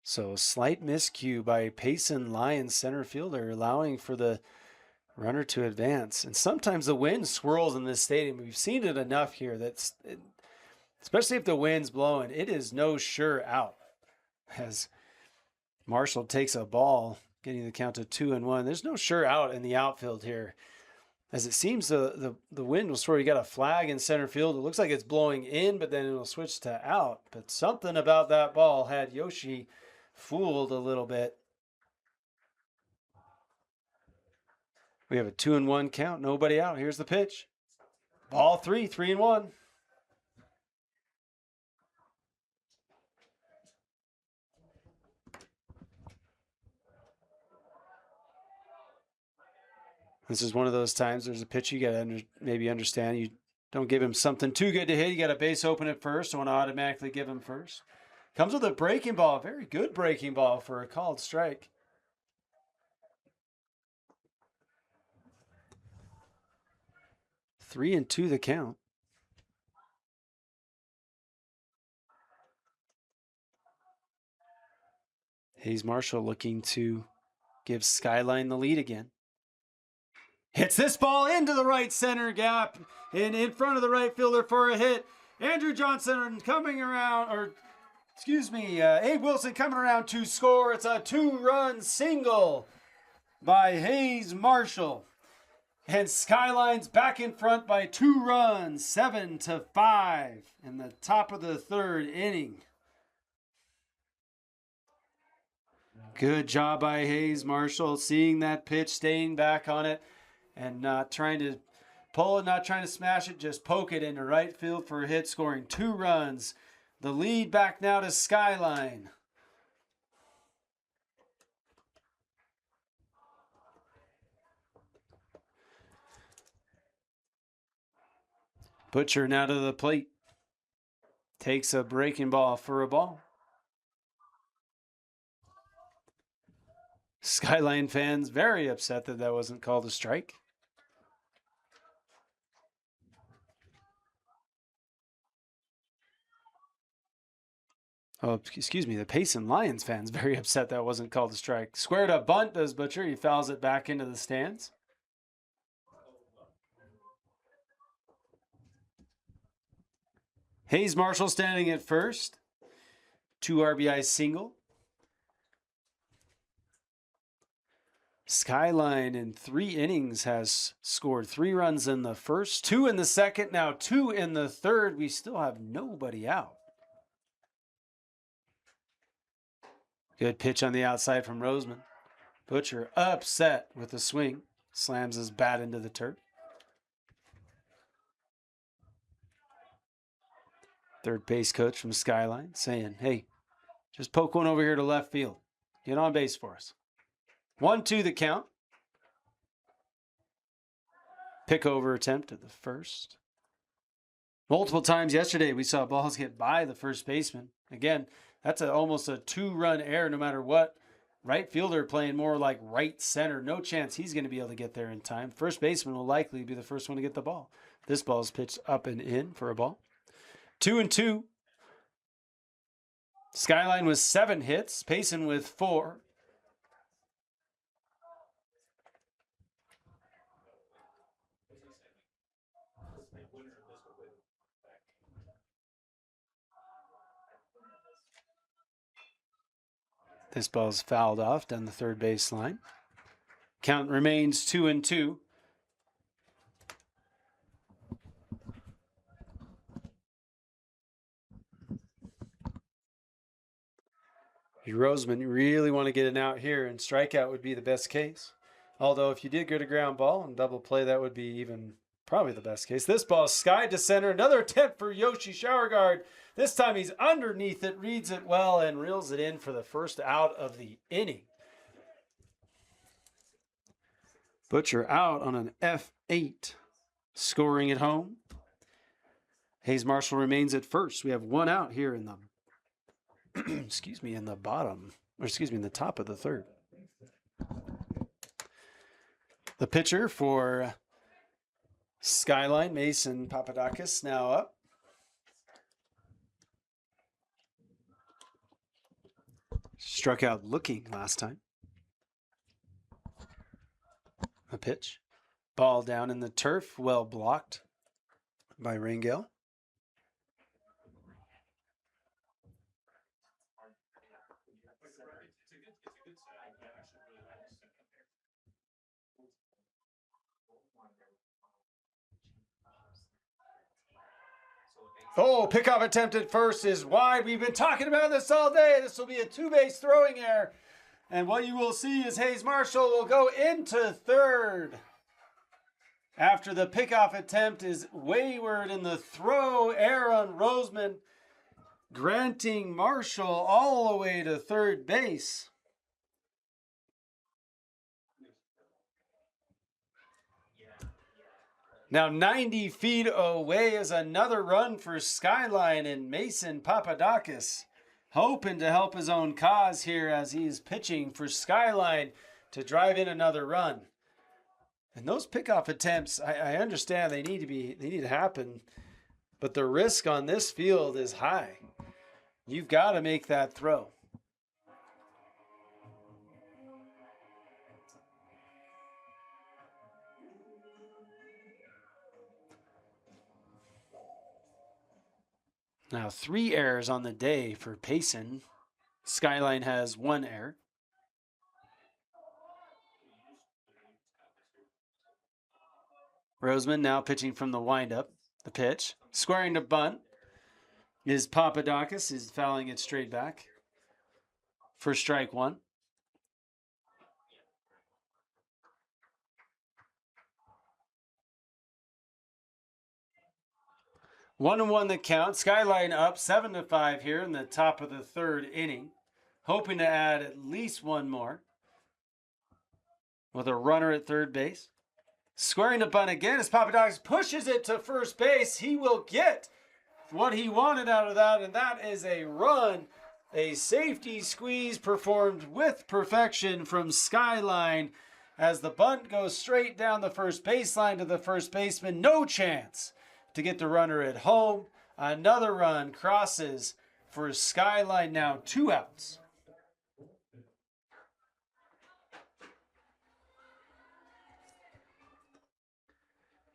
So slight miscue by Payson Lions center fielder, allowing for the runner to advance. And sometimes the wind swirls in this stadium. We've seen it enough here that, especially if the wind's blowing, it is no sure out. As Marshall takes a ball, getting the count to 2-1. There's no sure out in the outfield here. As it seems the wind will swirl. You got a flag in center field. It looks like it's blowing in, but then it'll switch to out. But something about that ball had Yoshi fooled a little bit. We have a 2-1 count. Nobody out. Here's the pitch. Ball 3, 3-1. This is one of those times there's a pitch you got to maybe understand. You don't give him something too good to hit. You got a base open at first. Don't want to automatically give him first. Comes with a breaking ball. Very good breaking ball for a called strike. Three and two the count. Hayes Marshall looking to give Skyline the lead again. Hits this ball into the right center gap and in front of the right fielder for a hit. Andrew Johnson coming around, Abe Wilson coming around to score. It's a 2-run single by Hayes Marshall. And Skyline's back in front by 2 runs, 7-5 in the top of the 3rd inning. Good job by Hayes Marshall, seeing that pitch, staying back on it, and not trying to pull it, not trying to smash it, just poke it into right field for a hit, scoring 2 runs. The lead back now to Skyline. Butcher now to the plate. Takes a breaking ball for a ball. Skyline fans very upset that that wasn't called a strike. Oh, excuse me. The Payson Lions fans very upset that wasn't called a strike. Squared up bunt does Butcher. He fouls it back into the stands. Hayes Marshall standing at first. 2 RBI single. Skyline in 3 innings has scored 3 runs in the first, 2 in the second, now 2 in the third. We still have nobody out. Good pitch on the outside from Roseman. Butcher upset with the swing. Slams his bat into the turf. Third base coach from Skyline saying, hey, just poke one over here to left field. Get on base for us. 1-2 the count. Pick over attempt at the first. Multiple times yesterday we saw balls get by the first baseman. Again, that's almost a 2-run error no matter what. Right fielder playing more like right center. No chance he's going to be able to get there in time. First baseman will likely be the first one to get the ball. This ball is pitched up and in for a ball. 2-2. Skyline with 7 hits. Payson with 4. This ball's fouled off down the third base line. Count remains 2-2. Roseman, you really want to get an out here, and strikeout would be the best case. Although if you did get a ground ball and double play, that would be even probably the best case. This ball skied to center. Another attempt for Yoshi Showerguard. This time he's underneath it, reads it well, and reels it in for the first out of the inning. Butcher out on an F8, scoring at home. Hayes Marshall remains at first. We have 1 out here in the in the top of the 3rd. The pitcher for Skyline, Mason Papadakis, now up. Struck out looking last time. A pitch. Ball down in the turf, well blocked by Rangel. Oh, pickoff attempt at first is wide. We've been talking about this all day. This will be a two-base throwing error. And what you will see is Hayes Marshall will go into third. After the pickoff attempt is wayward in the throw, Aaron Roseman granting Marshall all the way to third base. Now 90 feet away is another run for Skyline and Mason Papadakis, hoping to help his own cause here as he's pitching for Skyline to drive in another run. And those pickoff attempts, I understand they need to happen, but the risk on this field is high. You've got to make that throw. Now 3 errors on the day for Payson. Skyline has 1 error. Roseman now pitching from the windup. The pitch. Squaring to bunt is Papadakis. Is fouling it straight back for strike 1. One and one the count. Skyline up 7-5 here in the top of the 3rd inning. Hoping to add at least one more with a runner at third base. Squaring to bunt again as Papadakis pushes it to first base. He will get what he wanted out of that, and that is a run. A safety squeeze performed with perfection from Skyline as the bunt goes straight down the first baseline to the first baseman. No chance to get the runner at home. Another run crosses for Skyline, now 2 outs.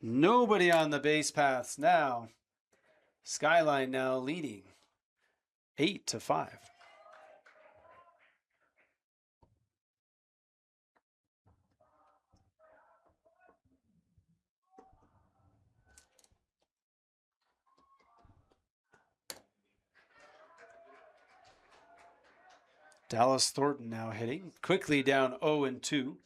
Nobody on the base paths now. Skyline now leading 8-5. Dallas Thornton now hitting quickly down 0-2.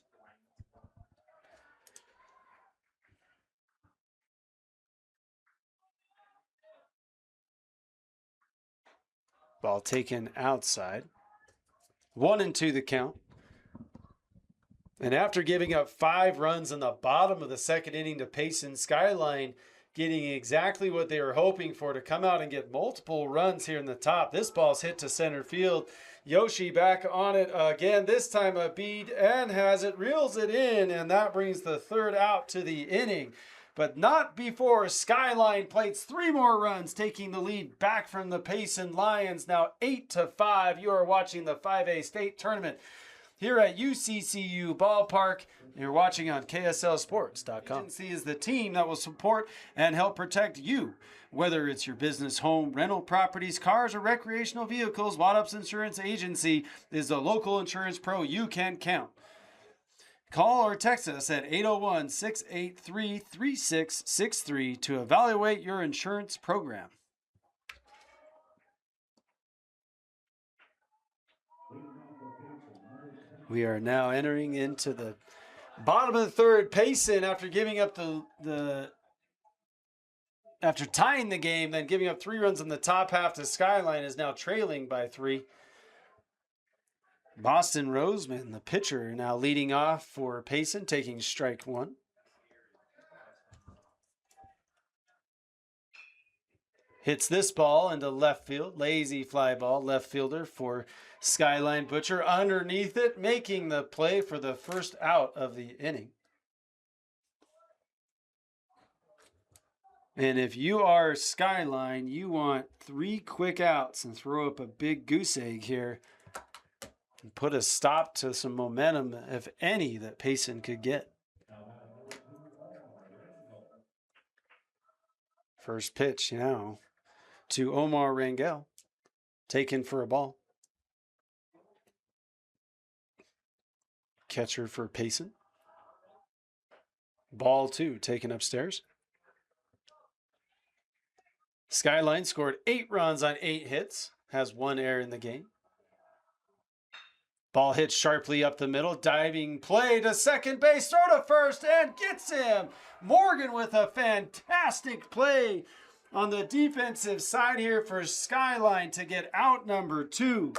Ball taken outside. 1-2 the count. And after giving up 5 runs in the bottom of the 2nd inning to Payson, Skyline getting exactly what they were hoping for, to come out and get multiple runs here in the top. This ball's hit to center field. Yoshi back on it again, this time a beat, and has it, reels it in, and that brings the 3rd out to the inning. But not before Skyline plates 3 more runs, taking the lead back from the Payson Lions, now 8-5. You are watching the 5A state tournament here at UCCU Ballpark. You're watching on KSLSports.com. Agency is the team that will support and help protect you. Whether it's your business, home, rental properties, cars, or recreational vehicles, Waddup's Insurance Agency is the local insurance pro you can count. Call or text us at 801-683-3663 to evaluate your insurance program. We are now entering into the bottom of the 3rd. Payson, after giving up after tying the game, then giving up 3 runs in the top half to Skyline, is now trailing by 3. Boston Roseman, the pitcher, now leading off for Payson, taking strike 1. Hits this ball into left field. Lazy fly ball, left fielder for Skyline. Butcher underneath it, making the play for the 1st out of the inning. And if you are Skyline, you want 3 quick outs and throw up a big goose egg here and put a stop to some momentum, if any, that Payson could get. First pitch now to Omar Rangel, taken for a ball. Catcher for Payson. Ball 2, taken upstairs. Skyline scored 8 runs on 8 hits, has 1 error in the game. Ball hit sharply up the middle, diving play to second base, throw to first, and gets him. Morgan with a fantastic play on the defensive side here for Skyline to get out number 2.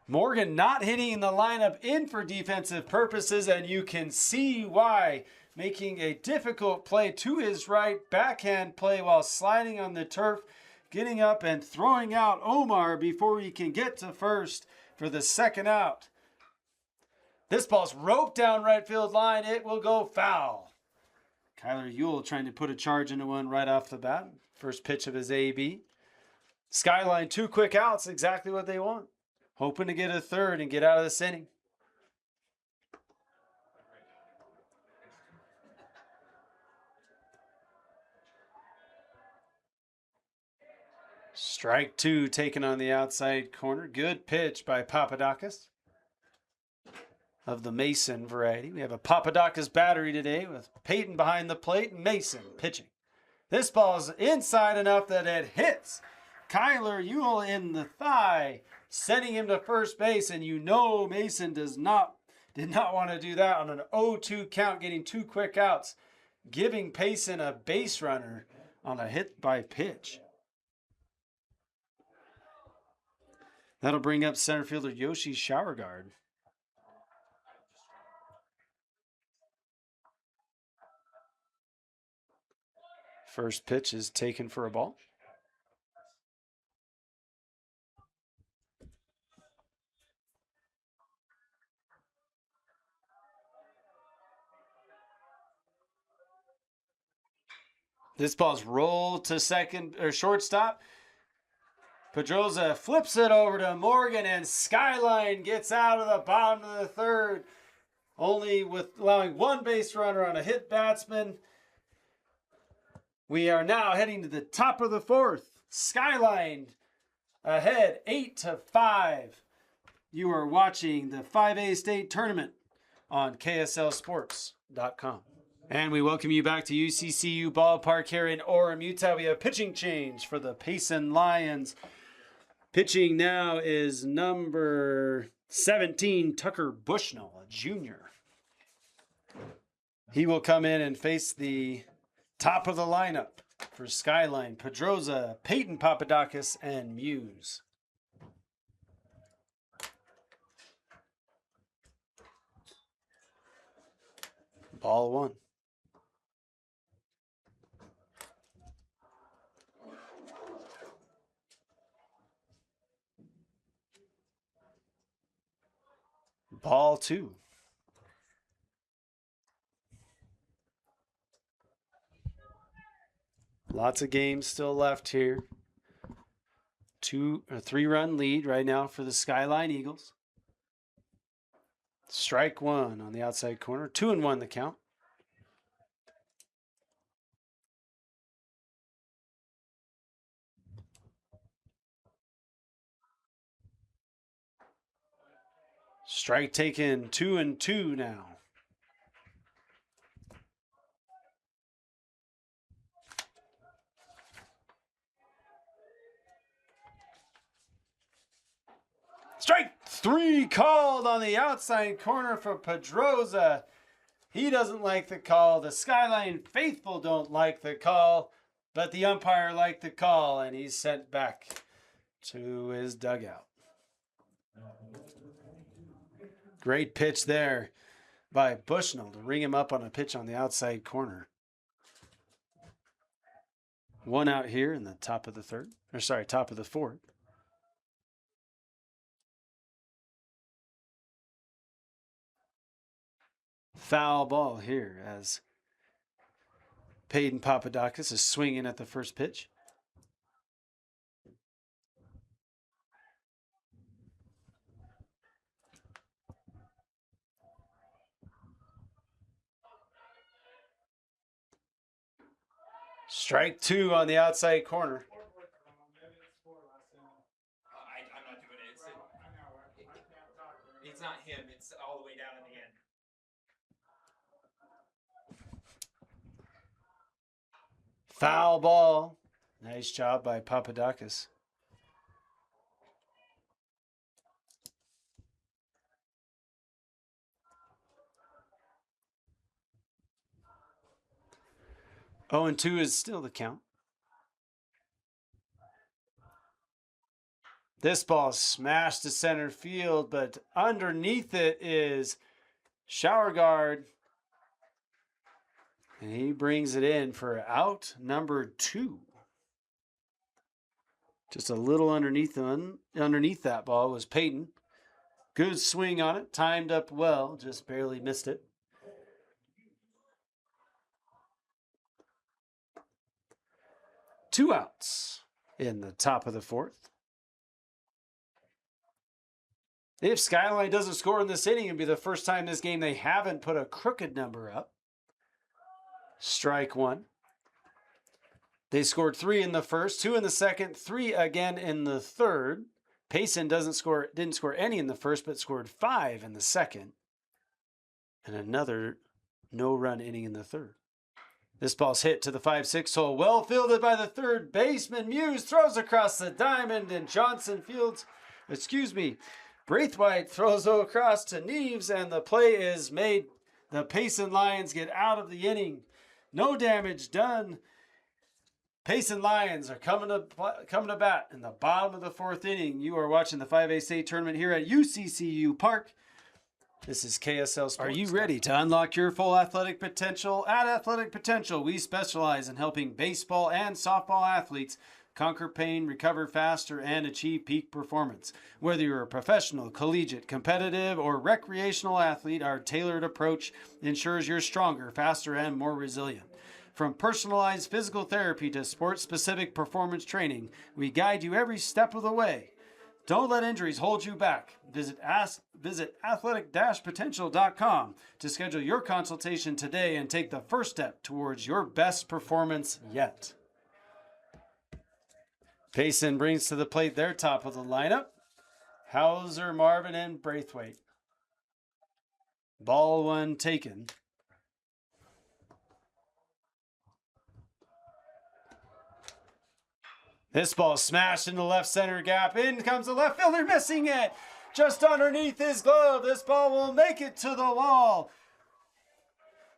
Morgan not hitting the lineup in for defensive purposes, and you can see why. Making a difficult play to his right, backhand play while sliding on the turf, getting up and throwing out Omar before he can get to first for the second out. This ball's roped down right field line. It will go foul. Kyler Ewell trying to put a charge into one right off the bat. First pitch of his AB. Skyline 2 quick outs, exactly what they want. Hoping to get a third and get out of this inning. Strike 2 taken on the outside corner. Good pitch by Papadakis of the Mason variety. We have a Papadakis battery today with Peyton behind the plate and Mason pitching. This ball is inside enough that it hits Kyler Ewell in the thigh, sending him to first base, and you know Mason did not want to do that on an 0-2 count, getting 2 quick outs, giving Payson a base runner on a hit by pitch. That'll bring up center fielder Yoshi Showerguard. First pitch is taken for a ball. This ball's rolled to second or shortstop. Pedroza flips it over to Morgan, and Skyline gets out of the bottom of the third, only with allowing 1 base runner on a hit batsman. We are now heading to the top of the 4th. Skyline ahead 8-5. You are watching the 5A state tournament on KSLSports.com. And we welcome you back to UCCU Ballpark here in Orem, Utah. We have pitching change for the Payson Lions. Pitching now is number 17, Tucker Bushnell, a junior. He will come in and face the top of the lineup for Skyline: Pedroza, Peyton Papadakis, and Muse. Ball 1. Ball 2. Lots of games still left here. 3-run lead right now for the Skyline Eagles. Strike 1 on the outside corner. 2-1 the count. Strike taken, 2-2 now. Strike 3 called on the outside corner for Pedroza. He doesn't like the call. The Skyline faithful don't like the call, but the umpire liked the call, and he's sent back to his dugout. Great pitch there by Bushnell to ring him up on a pitch on the outside corner. 1 out here in the top of the top of the 4th. Foul ball here as Peyton Papadakis is swinging at the first pitch. Strike 2 on the outside corner. I'm not doing it. It's not him. It's all the way down at the end. Foul ball. Nice job by Papadakis. Oh, and 2 is still the count. This ball smashed to center field, but underneath it is Showerguard. And he brings it in for out number 2. Just a little underneath that ball was Payton. Good swing on it, timed up well, just barely missed it. Two outs in the top of the 4th. If Skyline doesn't score in this inning, it'll be the first time this game they haven't put a crooked number up. Strike 1. They scored 3 in the first, 2 in the second, 3 again in the third. Payson didn't score any in the first, but scored 5 in the second. And another no-run inning in the third. This ball's hit to the 5-6 hole. Well fielded by the third baseman. Muse throws across the diamond, and Braithwaite throws across to Neves, and the play is made. The Payson Lions get out of the inning. No damage done. Payson Lions are coming to bat in the bottom of the 4th inning. You are watching the 5A state tournament here at UCCU Park. This is KSL Sports. Are you ready to unlock your full athletic potential? At Athletic Potential, we specialize in helping baseball and softball athletes conquer pain, recover faster, and achieve peak performance. Whether you're a professional, collegiate, competitive, or recreational athlete, our tailored approach ensures you're stronger, faster, and more resilient. From personalized physical therapy to sports-specific performance training, we guide you every step of the way. Don't let injuries hold you back. Visit athletic-potential.com to schedule your consultation today and take the first step towards your best performance yet. Payson brings to the plate their top of the lineup. Hauser, Marvin, and Braithwaite. Ball 1 taken. This ball smashed in the left center gap. In comes the left fielder, missing it. Just underneath his glove. This ball will make it to the wall.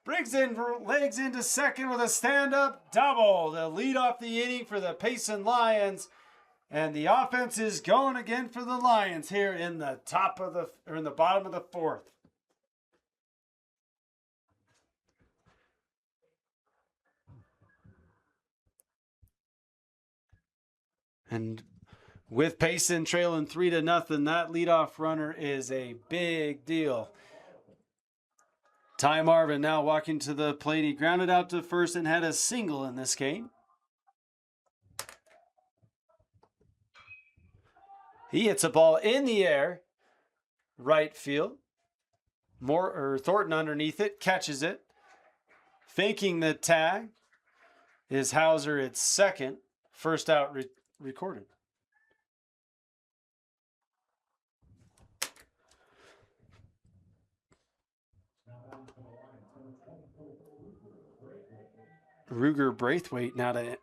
Brings in legs into second with a stand-up double to lead off the inning for the Payson Lions. And the offense is going again for the Lions here in the bottom of the 4th. And with Payson trailing 3-0, that leadoff runner is a big deal. Ty Marvin now walking to the plate. He grounded out to first and had a single in this game. He hits a ball in the air, right field. Thornton underneath it, catches it. Faking the tag is Hauser at second. First out recorded. Ruger Braithwaite now to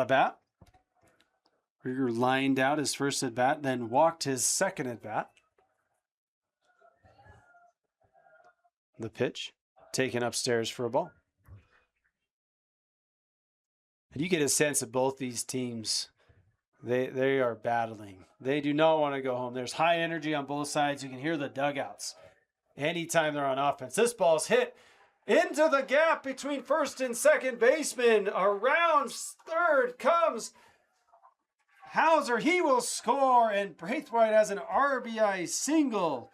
bat. Ruger lined out his first at bat, then walked his second at bat. The pitch taken upstairs for a ball. And you get a sense of both these teams. They are battling. They do not want to go home. There's high energy on both sides. You can hear the dugouts anytime they're on offense. This ball's hit into the gap between first and second baseman. Around third comes Hauser. He will score, and Braithwaite has an RBI single,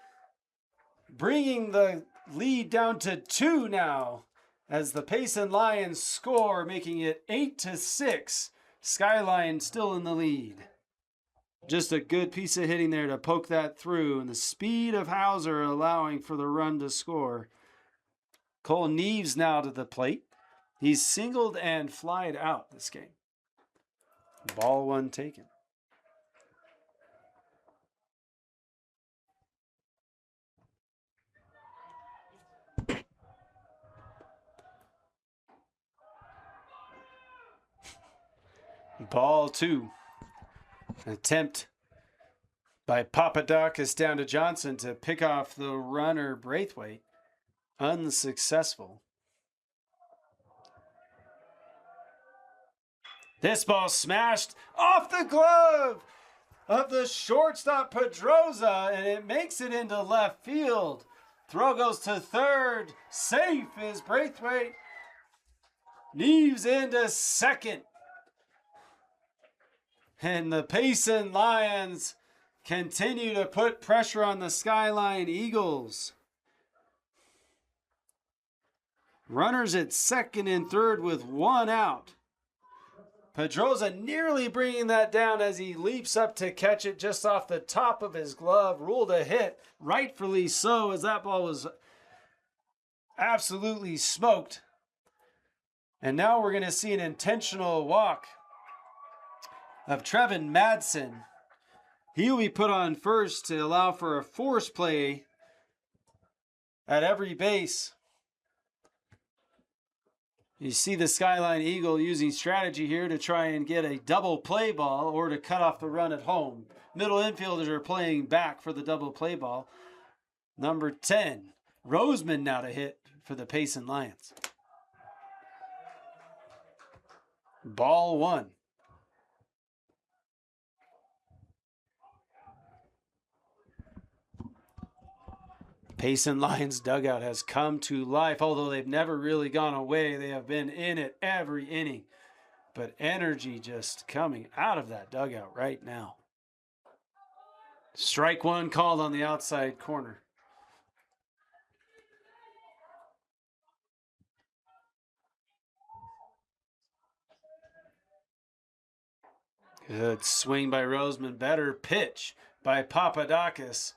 bringing the lead down to 2 now as the Payson Lions score, making it 8-6. Skyline still in the lead. Just a good piece of hitting there to poke that through, and the speed of Hauser allowing for the run to score. Cole Neves now to the plate. He's singled and flied out this game. Ball one taken. Ball two. An attempt by Papadakis down to Johnson to pick off the runner Braithwaite. Unsuccessful. This ball smashed off the glove of the shortstop Pedroza, and it makes it into left field. Throw goes to third. Safe is Braithwaite. Neves into second. And the Payson Lions continue to put pressure on the Skyline Eagles. Runners at second and third with one out. Pedroza nearly bringing that down as he leaps up to catch it just off the top of his glove. Ruled a hit, rightfully so, as that ball was absolutely smoked. And now we're going to see an intentional walk of Trevin Madsen. He'll be put on first to allow for a force play at every base. You see the Skyline Eagle using strategy here to try and get a double play ball or to cut off the run at home. Middle infielders are playing back for the double play ball. Number 10, Roseman now to hit for the Payson Lions. Ball one. Payson Lions dugout has come to life, although they've never really gone away. They have been in it every inning. But energy just coming out of that dugout right now. Strike one called on the outside corner. Good swing by Roseman. Better pitch by Papadakis.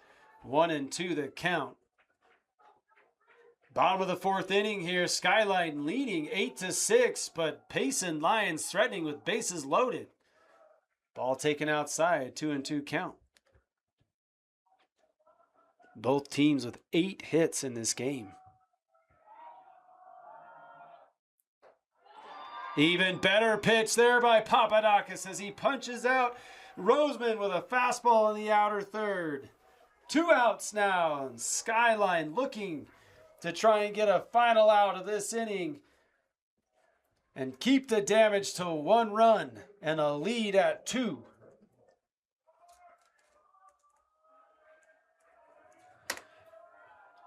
1-2 the count. Bottom of the fourth inning here. Skyline leading 8-6, but Payson Lions threatening with bases loaded. Ball taken outside. 2-2 count. Both teams with 8 hits in this game. Even better pitch there by Papadakis as he punches out Roseman with a fastball in the outer third. 2 outs now, and Skyline looking to try and get a final out of this inning and keep the damage to 1 run and a lead at 2.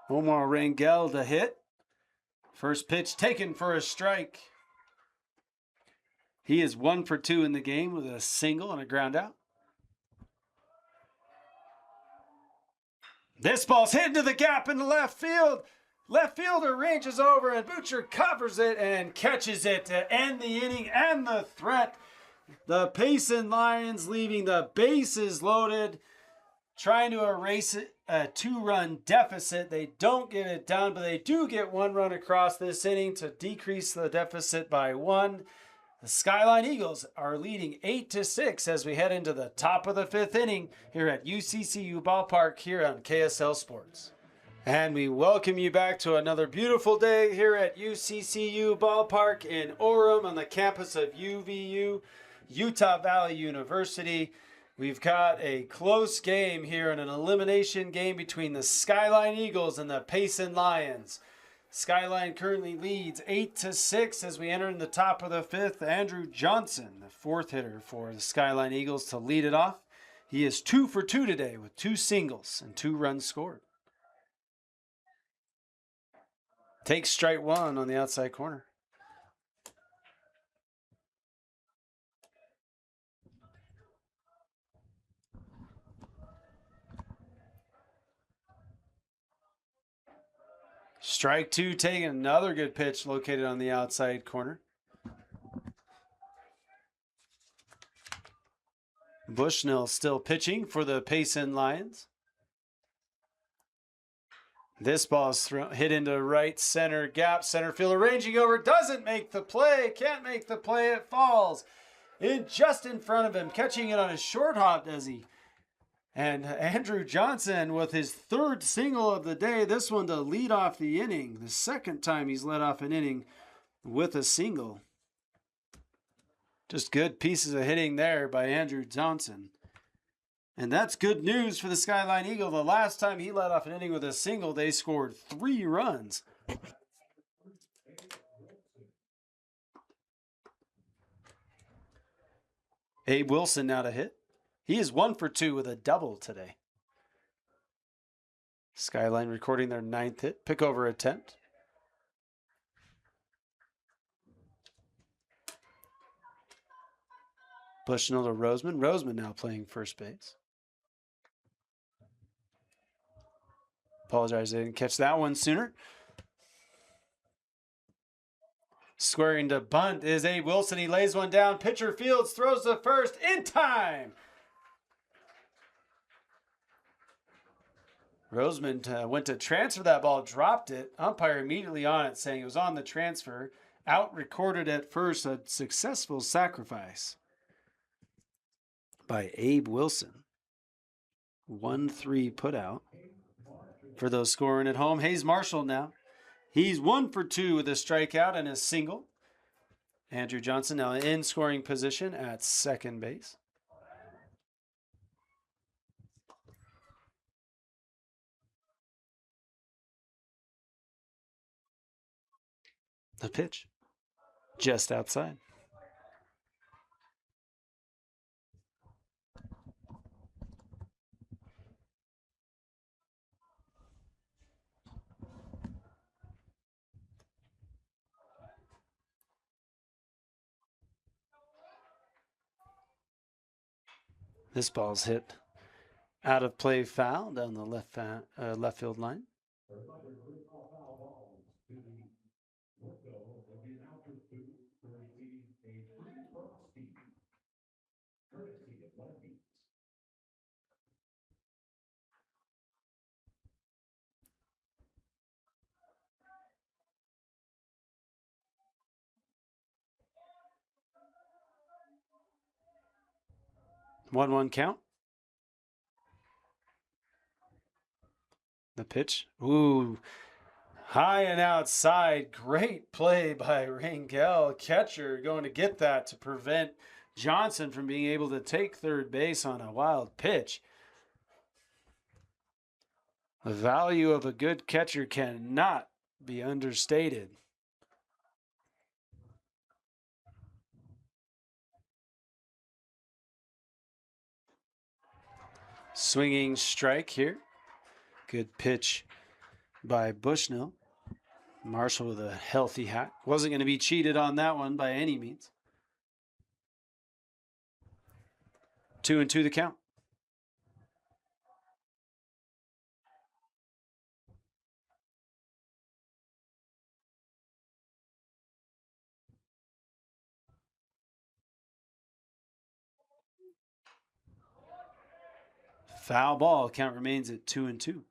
Omar Rangel to hit. First pitch taken for a strike. He is 1 for 2 in the game with a single and a ground out. This ball's hit into the gap in the left field. Left fielder ranges over and Butcher covers it and catches it to end the inning and the threat. The Payson Lions leaving the bases loaded, trying to erase a 2-run deficit. They don't get it done, but they do get 1 run across this inning to decrease the deficit by 1. The Skyline Eagles are leading 8-6 as we head into the top of the 5th inning here at UCCU Ballpark here on KSL Sports. And we welcome you back to another beautiful day here at UCCU Ballpark in Orem on the campus of UVU, Utah Valley University. We've got a close game here in an elimination game between the Skyline Eagles and the Payson Lions. Skyline currently leads 8-6 as we enter in the top of the 5th. Andrew Johnson, the 4th hitter for the Skyline Eagles, to lead it off. He is 2 for 2 today with 2 singles and 2 runs scored. Takes strike one on the outside corner. Strike two taken. Another good pitch located on the outside corner. Bushnell still pitching for the Payson Lions. This ball is hit into right center gap. Center fielder ranging over, doesn't make the play. Can't make the play. It falls just in front of him. Catching it on a short hop, does he? And Andrew Johnson with his third single of the day. This one to lead off the inning. The second time he's led off an inning with a single. Just good pieces of hitting there by Andrew Johnson. And that's good news for the Skyline Eagle. The last time he led off an inning with a single, they scored 3 runs. Abe Wilson now to hit. He is 1 for 2 with a double today. Skyline recording their 9th hit. Pickover attempt. Bushnell to Roseman. Roseman now playing first base. Apologize, I didn't catch that one sooner. Squaring to bunt is Abe Wilson. He lays one down. Pitcher Fields throws to first in time. Roseman went to transfer that ball, dropped it. Umpire immediately on it, saying it was on the transfer. Out recorded at first, a successful sacrifice by Abe Wilson. 1-3 put out. For those scoring at home, Hayes Marshall now. He's 1 for 2 with a strikeout and a single. Andrew Johnson now in scoring position at second base. The pitch just outside. This ball's hit out of play, foul down the left field line. One count. The pitch. Ooh. High and outside. Great play by Rangel. Catcher going to get that to prevent Johnson from being able to take third base on a wild pitch. The value of a good catcher cannot be understated. Swinging strike here. Good pitch by Bushnell. Marshall with a healthy hat. Wasn't going to be cheated on that one by any means. 2-2 the count. Foul ball. Count remains at 2-2.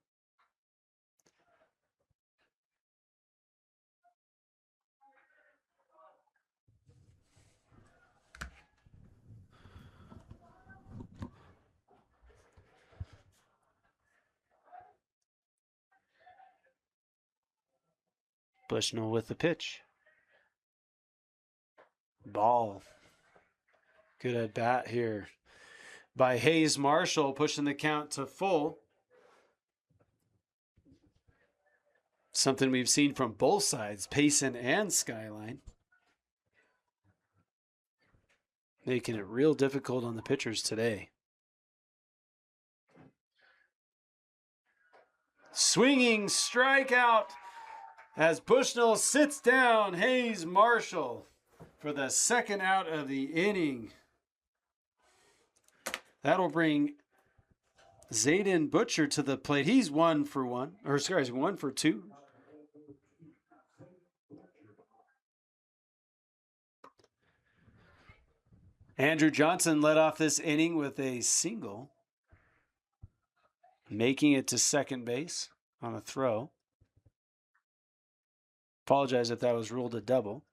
Bushnell with the pitch. Ball. Good at bat here by Hayes Marshall, pushing the count to full. Something we've seen from both sides, Payson and Skyline. Making it real difficult on the pitchers today. Swinging strikeout as Bushnell sits down Hayes Marshall for the second out of the inning. That'll bring Zayden Butcher to the plate. He's 1 for 1, or sorry, he's 1 for 2. Andrew Johnson led off this inning with a single, making it to second base on a throw. Apologize if that was ruled a double.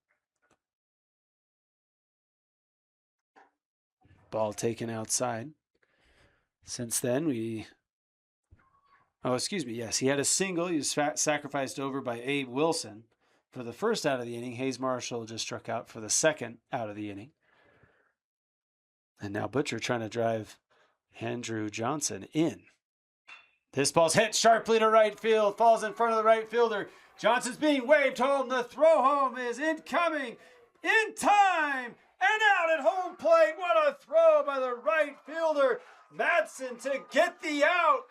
Ball taken outside. Since then, yes, he had a single. He was sacrificed over by Abe Wilson for the first out of the inning. Hayes Marshall just struck out for the second out of the inning. And now Butcher trying to drive Andrew Johnson in. This ball's hit sharply to right field, falls in front of the right fielder. Johnson's being waved home. The throw home is incoming in time and out at home plate. What a throw by the right fielder, Madsen, to get the out.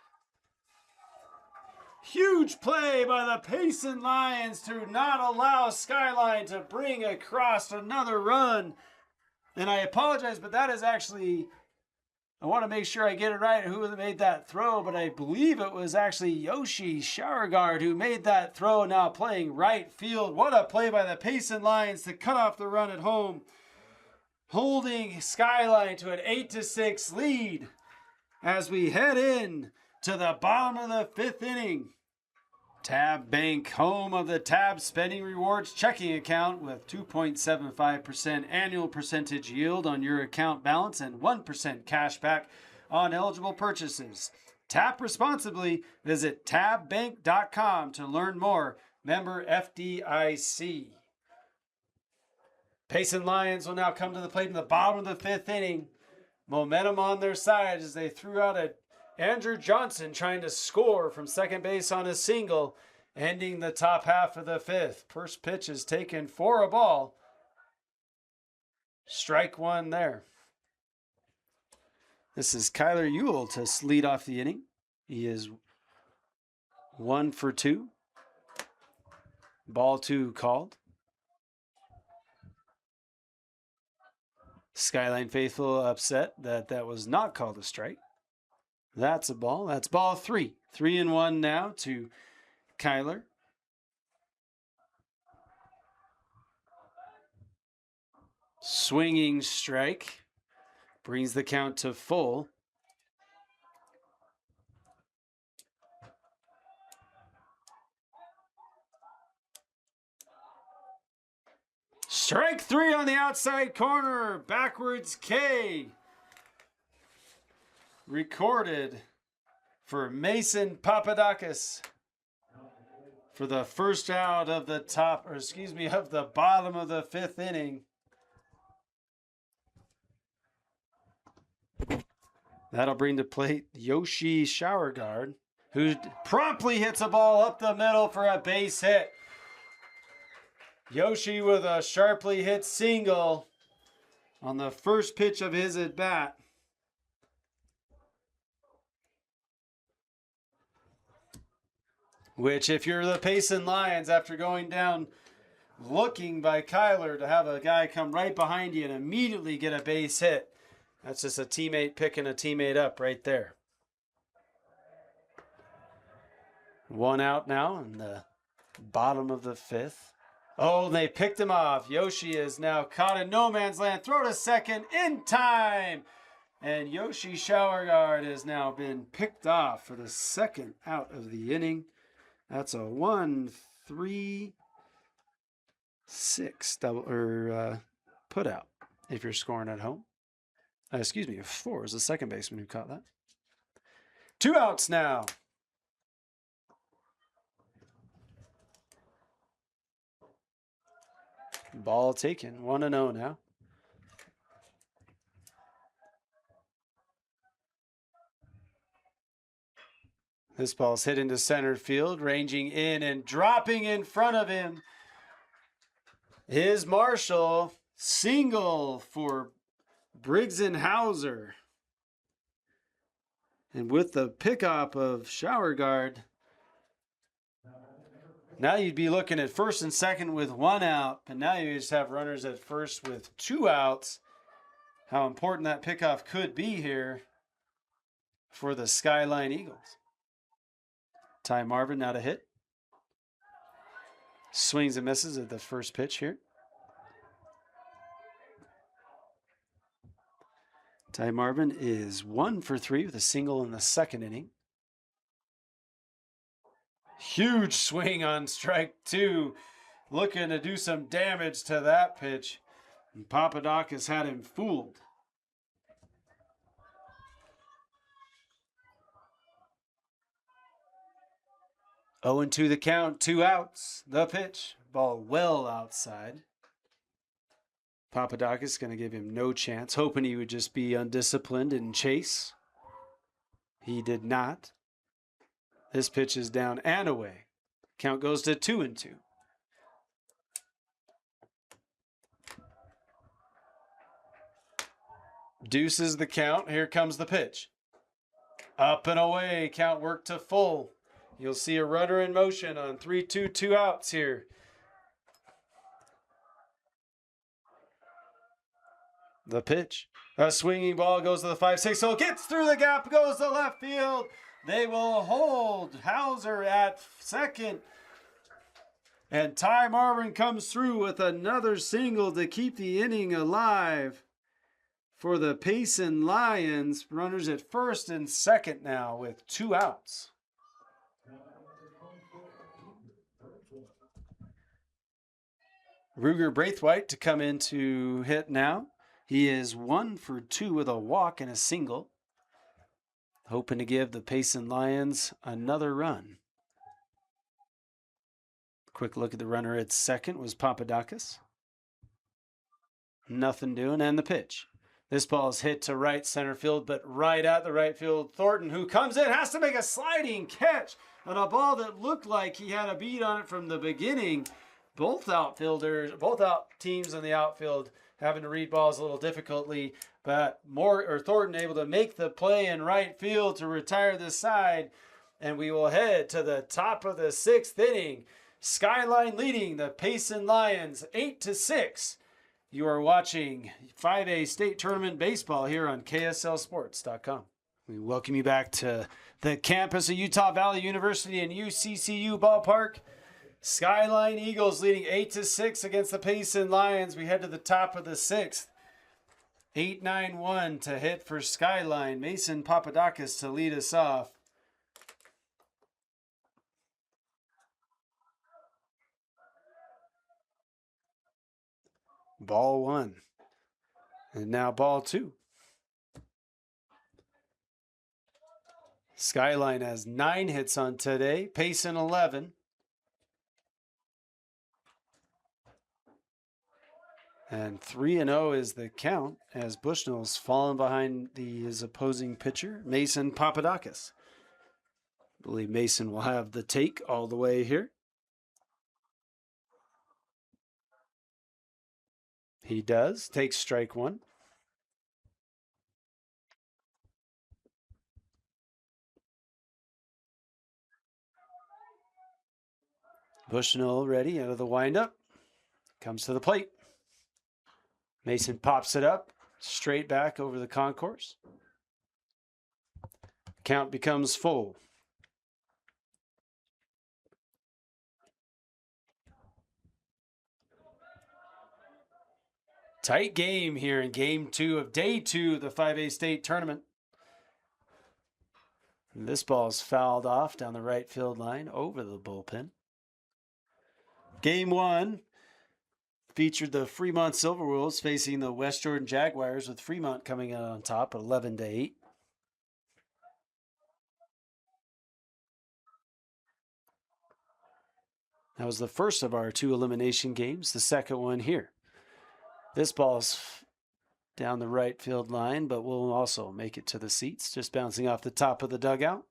Huge play by the Payson Lions to not allow Skyline to bring across another run. And I apologize, but that is actually, I want to make sure I get it right who made that throw, but I believe it was actually Yoshi Showerguard who made that throw, now playing right field. What a play by the Payson Lions to cut off the run at home, holding Skyline to an 8-6 lead as we head in to the bottom of the fifth inning. Tab Bank, home of the Tab Spending Rewards checking account with 2.75% annual percentage yield on your account balance and 1% cash back on eligible purchases. Tap responsibly. Visit tabbank.com to learn more. Member FDIC. Payson Lions will now come to the plate in the bottom of the fifth inning. Momentum on their side as they threw out Andrew Johnson trying to score from second base on a single, ending the top half of the fifth. First pitch is taken for a ball. Strike one there. This is Kyler Ewell to lead off the inning. He is 1 for 2. Ball 2 called. Skyline faithful upset that was not called a strike. That's a ball. That's ball 3. 3-1 now to Kyler. Swinging strike brings the count to full. Strike 3 on the outside corner. Backwards K. Recorded for Mason Papadakis for the first out of the of the bottom of the fifth inning. That'll bring to plate Yoshi Showerguard, who promptly hits a ball up the middle for a base hit. Yoshi with a sharply hit single on the first pitch of his at bat. Which, if you're the Payson Lions, after going down looking by Kyler, to have a guy come right behind you and immediately get a base hit, that's just a teammate picking a teammate up right there. 1 out now in the bottom of the fifth. Oh, they picked him off. Yoshi is now caught in no man's land. Throw to second in time. And Yoshi Showerguard has now been picked off for the second out of the inning. That's a 1-3-6 double put out if you're scoring at home. A 4 is the second baseman who caught that. 2 outs now. Ball taken. 1-0 now. This ball's hit into center field, ranging in and dropping in front of him is Marshall. Single for Briggs and Hauser. And with the pickup of Showerguard, now you'd be looking at first and second with 1 out, but now you just have runners at first with 2 outs. How important that pickoff could be here for the Skyline Eagles. Ty Marvin now to hit. Swings and misses at the first pitch here. Ty Marvin is 1 for 3 with a single in the second inning. Huge swing on strike 2 looking to do some damage to that pitch. And Papadakis had him fooled. Oh, and 2 the count, 2 outs. The pitch, ball well outside. Papadakis going to give him no chance, hoping he would just be undisciplined and chase. He did not. This pitch is down and away. Count goes to 2-2. Deuces the count. Here comes the pitch. Up and away. Count worked to full. You'll see a runner in motion on 3-2, 2 outs here. The pitch. A swinging ball goes to the 5-6. So it gets through the gap, goes to left field. They will hold Hauser at second. And Ty Marvin comes through with another single to keep the inning alive for the Payson Lions. Runners at first and second now with 2 outs. Ruger Braithwaite to come in to hit now. He is 1 for 2 with a walk and a single. Hoping to give the Payson Lions another run. Quick look at the runner at second was Papadakis. Nothing doing, and the pitch. This ball is hit to right center field, but right at the right field. Thornton, who comes in, has to make a sliding catch on a ball that looked like he had a beat on it from the beginning. Both teams in the outfield having to read balls a little difficultly, but Thornton able to make the play in right field to retire the side, and we will head to the top of the 6th inning. Skyline leading the Payson Lions 8-6. You are watching 5A State Tournament Baseball here on KSLSports.com. We welcome you back to the campus of Utah Valley University and UCCU Ballpark. Skyline Eagles leading 8-6 against the Payson Lions. We head to the top of the 6th. 8-9-1 to hit for Skyline. Mason Papadakis to lead us off. Ball 1. And now ball 2. Skyline has 9 hits on today. Payson 11. And 3-0 is the count as Bushnell's fallen behind his opposing pitcher, Mason Papadakis. I believe Mason will have the take all the way here. He does. Takes strike 1. Bushnell ready out of the windup. Comes to the plate. Mason pops it up, straight back over the concourse. Count becomes full. Tight game here in game 2 of day 2 of the 5A State Tournament. And this ball is fouled off down the right field line over the bullpen. Game 1 featured the Fremont Silverwolves facing the West Jordan Jaguars, with Fremont coming out on top at 11-8. That was the first of our 2 elimination games, the second one here. This ball's down the right field line, but will also make it to the seats, just bouncing off the top of the dugout.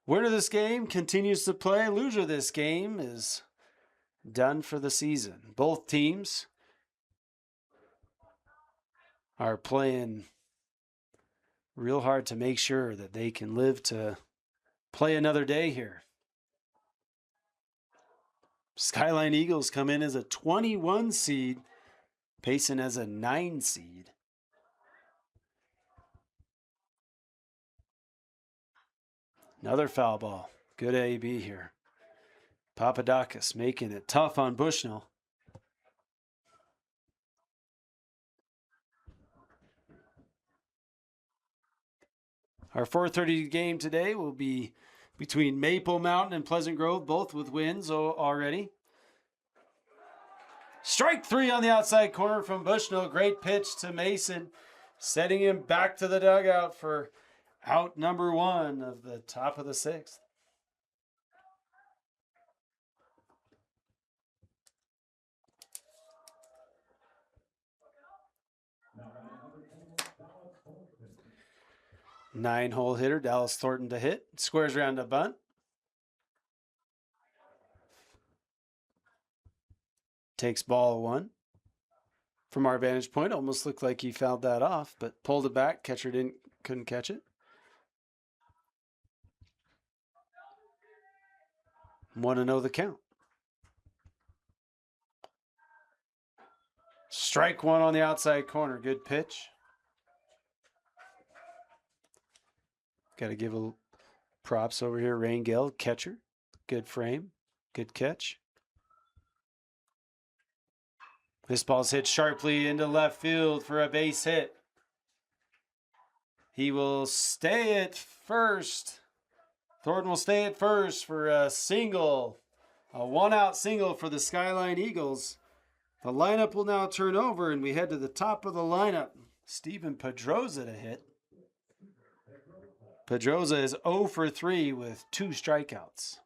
Winner of this game continues to play. Loser of this game is done for the season. Both teams are playing real hard to make sure that they can live to play another day here. Skyline Eagles come in as a 21 seed. Payson as a 9 seed. Another foul ball. Good AB here. Papadakis making it tough on Bushnell. Our 4:30 game today will be between Maple Mountain and Pleasant Grove, both with wins already. Strike 3 on the outside corner from Bushnell. Great pitch to Mason, setting him back to the dugout for out number 1 of the top of the 6th. Nine-hole hitter, Dallas Thornton to hit. Squares around a bunt. Takes ball 1. From our vantage point, almost looked like he fouled that off, but pulled it back. Catcher couldn't catch it. Want to know the count. Strike 1 on the outside corner. Good pitch. Got to give a props over here. Rangel, catcher. Good frame. Good catch. This ball's hit sharply into left field for a base hit. He will stay at first. Thornton will stay at first for a single. A one-out single for the Skyline Eagles. The lineup will now turn over, and we head to the top of the lineup. Steven Pedroza to hit. Pedroza is 0 for 3 with 2 strikeouts.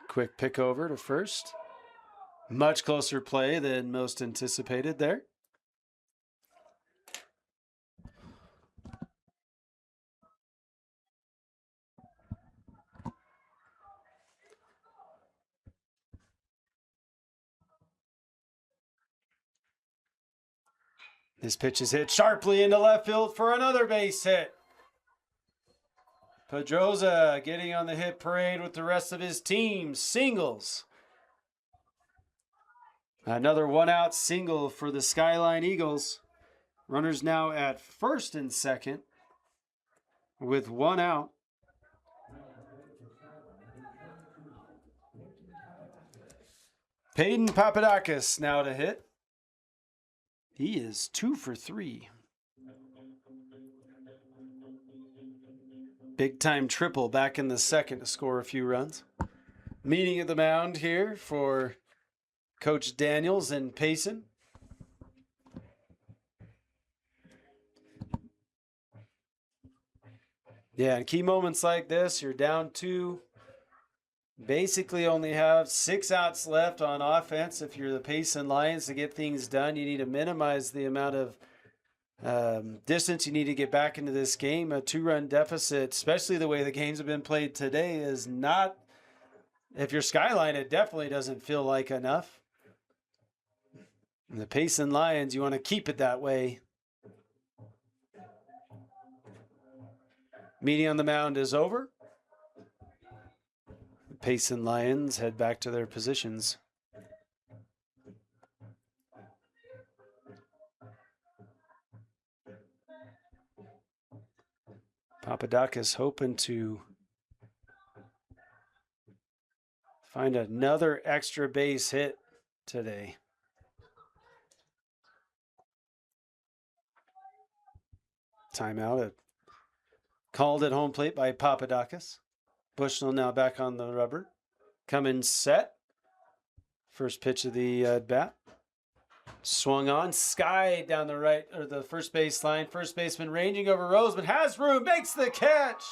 Quick pick over to first. Much closer play than most anticipated there. This pitch is hit sharply into left field for another base hit. Pedroza getting on the hit parade with the rest of his team. Singles. Another one-out single for the Skyline Eagles. Runners now at first and second with 1 out. Payton Papadakis now to hit. He is 2 for 3. Big time triple back in the second to score a few runs. Meeting at the mound here for Coach Daniels and Payson. Yeah, in key moments like this, you're down 2. Basically only have 6 outs left on offense. If you're the Payson Lions, to get things done, you need to minimize the amount of distance you need to get back into this game. A 2-run deficit, especially the way the games have been played today, is not, if you're Skyline, it definitely doesn't feel like enough. And the Payson Lions, you want to keep it that way. Meeting on the mound is over. The Payson Lions head back to their positions. Papadakis hoping to find another extra base hit today. Timeout called at home plate by Papadakis. Bushnell now back on the rubber. Coming set. First pitch of the at bat. Swung on. Sky down the right, or the first base line. First baseman ranging over Roseman. Has room. Makes the catch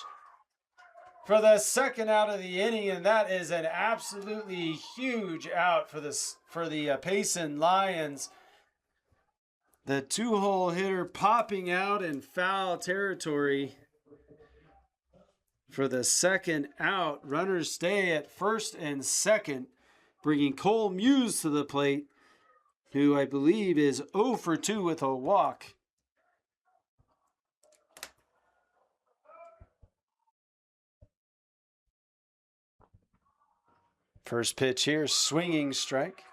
for the second out of the inning. And that is an absolutely huge out for the Payson Lions. The 2-hole hitter popping out in foul territory for the second out. Runners stay at first and second, bringing Cole Muse to the plate, who I believe is 0 for 2 with a walk. First pitch here, swinging strike.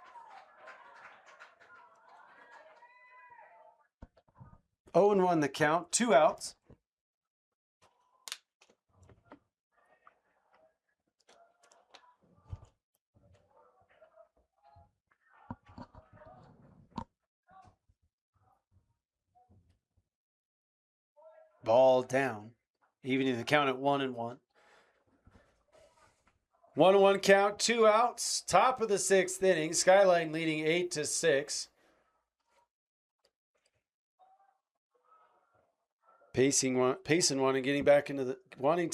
0-1 the count, 2 outs. Ball down. Evening the count at 1-1. 1-1 count, 2 outs. Top of the 6th inning. Skyline leading 8-6. Payson wanting to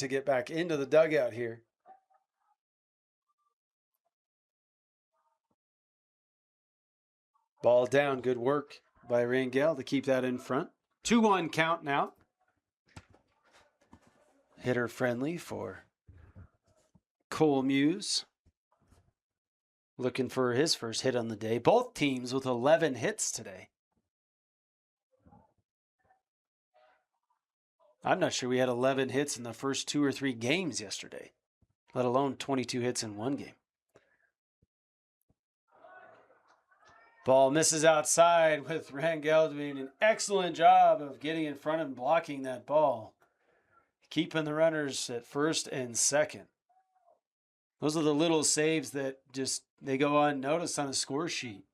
get back into the dugout here. Ball down. Good work by Rangel to keep that in front. 2-1 count now. Hitter friendly for Cole Muse. Looking for his first hit on the day. Both teams with 11 hits today. I'm not sure we had 11 hits in the first 2 or 3 games yesterday, let alone 22 hits in one game. Ball misses outside with Rangel doing an excellent job of getting in front and blocking that ball. Keeping the runners at first and second. Those are the little saves that just, they go unnoticed on a score sheet,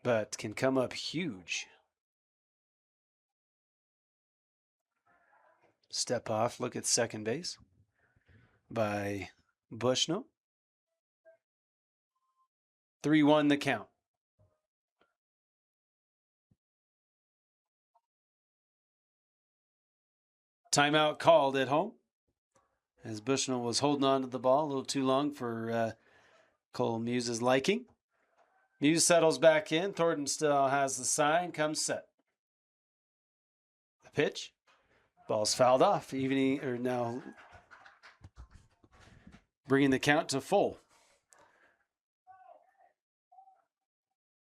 but can come up huge. Step off, look at second base by Bushnell. 3-1 the count. Timeout called at home as Bushnell was holding on to the ball a little too long for Cole Muse's liking. Muse settles back in. Thornton still has the sign. Comes set. The pitch. Ball's fouled off. Now bringing the count to full.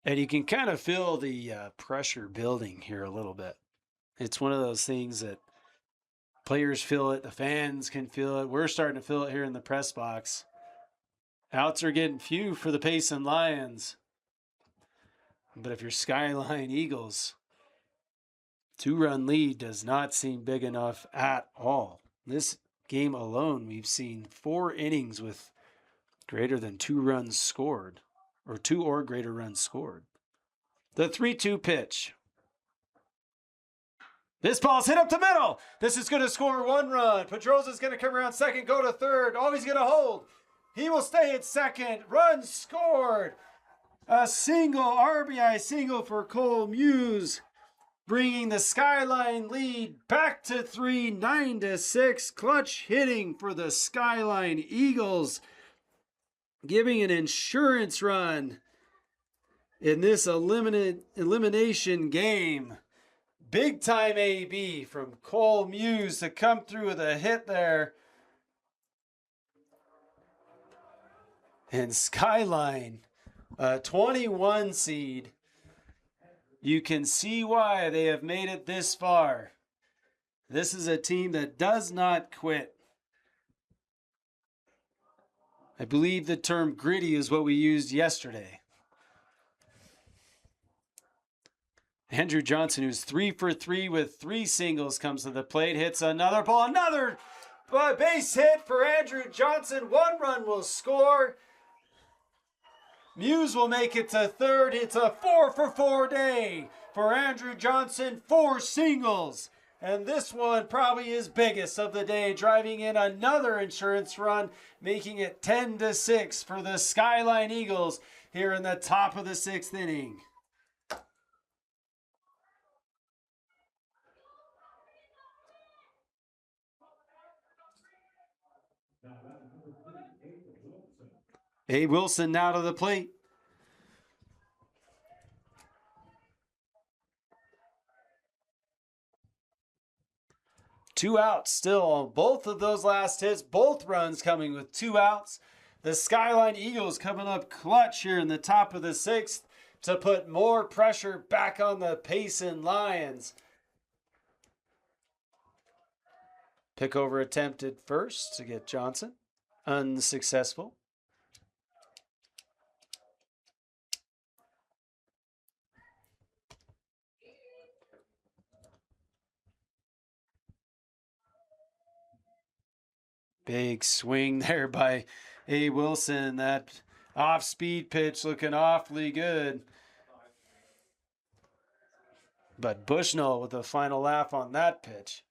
And you can kind of feel the pressure building here a little bit. It's one of those things that players feel it, the fans can feel it. We're starting to feel it here in the press box. Outs are getting few for the Payson Lions. But if you're Skyline Eagles, 2-run lead does not seem big enough at all. This game alone, we've seen 4 innings with greater than 2 runs scored, or 2 or greater runs scored. The 3-2 pitch. This ball's hit up the middle. This is going to score 1 run. Pedrosa's going to come around second, go to third. Oh, he's going to hold. He will stay at second. Run scored. A single, RBI single for Cole Muse, bringing the Skyline lead back to 3, 9-6. Clutch hitting for the Skyline Eagles, giving an insurance run in this elimination game. Big time AB from Cole Muse to come through with a hit there. And Skyline, a 21 seed. You can see why they have made it this far. This is a team that does not quit. I believe the term gritty is what we used yesterday. Andrew Johnson, who's 3 for 3 with 3 singles, comes to the plate, hits another ball, another base hit for Andrew Johnson. 1 run will score. Muse will make it to third. It's a 4 for 4 day for Andrew Johnson. 4 singles. And this one probably his biggest of the day, driving in another insurance run, making it 10-6 for the Skyline Eagles here in the top of the 6th inning. A. Wilson now to the plate. Two outs still on both of those last hits. Both runs coming with 2 outs. The Skyline Eagles coming up clutch here in the top of the 6th to put more pressure back on the Payson Lions. Pickover attempted first to get Johnson. Unsuccessful. Big swing there by A. Wilson. That off-speed pitch looking awfully good. But Bushnell with the final laugh on that pitch.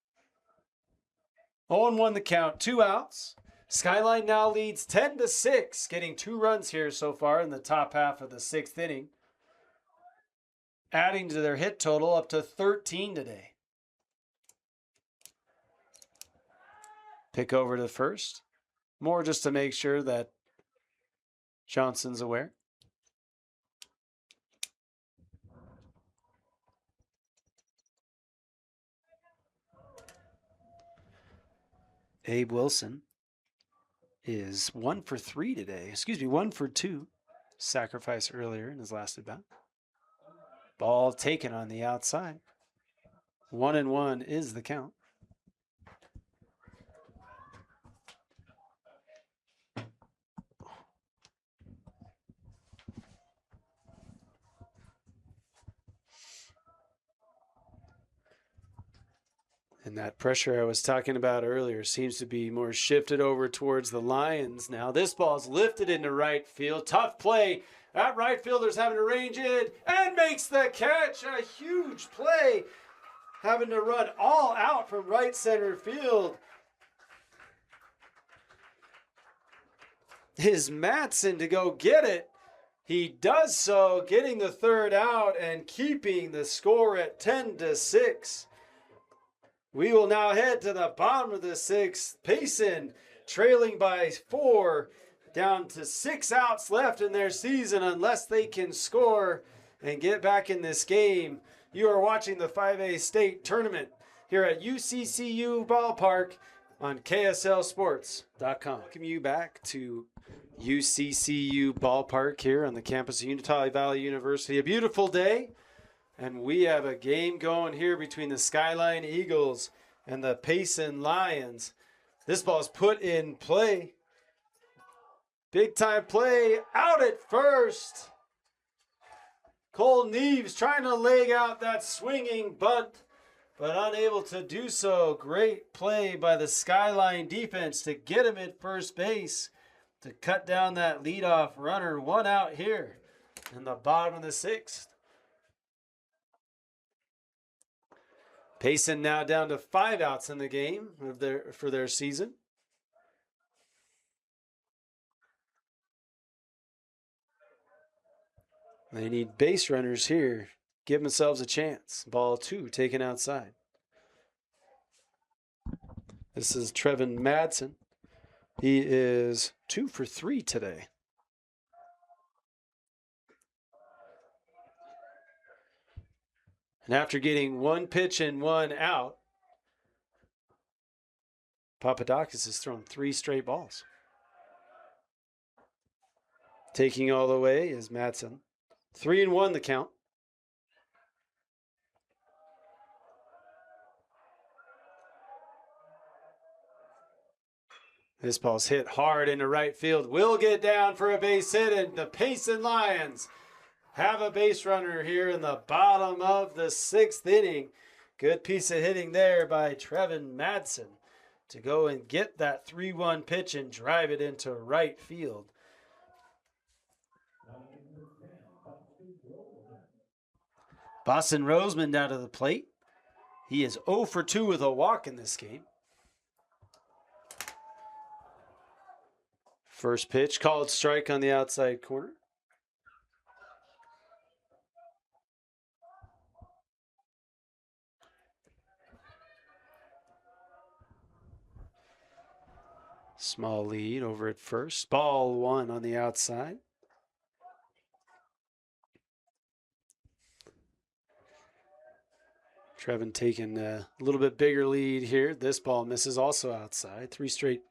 0-1 the count, 2 outs. Skyline now leads 10-6, getting 2 runs here so far in the top half of the 6th inning, adding to their hit total up to 13 today. Pick over to first, more just to make sure that Johnson's aware. Abe Wilson is 1 for 3 today. 1 for 2. Sacrifice earlier in his last at bat. Ball taken on the outside. 1-1 is the count. And that pressure I was talking about earlier seems to be more shifted over towards the Lions now. This ball's lifted into right field. Tough play. That right fielder's having to range in and makes the catch. A huge play. Having to run all out from right center field. Is Madsen to go get it. He does so, getting the 3rd out and keeping the score at 10-6. We will now head to the bottom of the 6th. Payson trailing by 4, down to 6 outs left in their season unless they can score and get back in this game. You are watching the 5A state tournament here at UCCU Ballpark on KSLSports.com. Welcome you back to UCCU Ballpark here on the campus of Utah Valley University. A beautiful day. And we have a game going here between the Skyline Eagles and the Payson Lions. This ball's put in play. Big time play out at first. Cole Neves trying to leg out that swinging bunt, but unable to do so. Great play by the Skyline defense to get him at first base to cut down that leadoff runner. 1 out here in the bottom of the 6th. Payson now down to 5 outs in the game for their season. They need base runners here. Give themselves a chance. Ball 2 taken outside. This is Trevin Madsen. He is 2 for 3 today. And after getting 1 pitch and 1 out, Papadakis has thrown 3 straight balls. Taking all the way is Madsen. 3-1 the count. This ball's hit hard into right field. Will get down for a base hit, and the Payson Lions have a base runner here in the bottom of the 6th inning. Good piece of hitting there by Trevin Madsen to go and get that 3-1 pitch and drive it into right field. Boston Roseman down to the plate. He is 0 for 2 with a walk in this game. First pitch, called strike on the outside corner. Small lead over at first. Ball 1 on the outside. Trevin taking a little bit bigger lead here. This ball misses also outside. 3 straight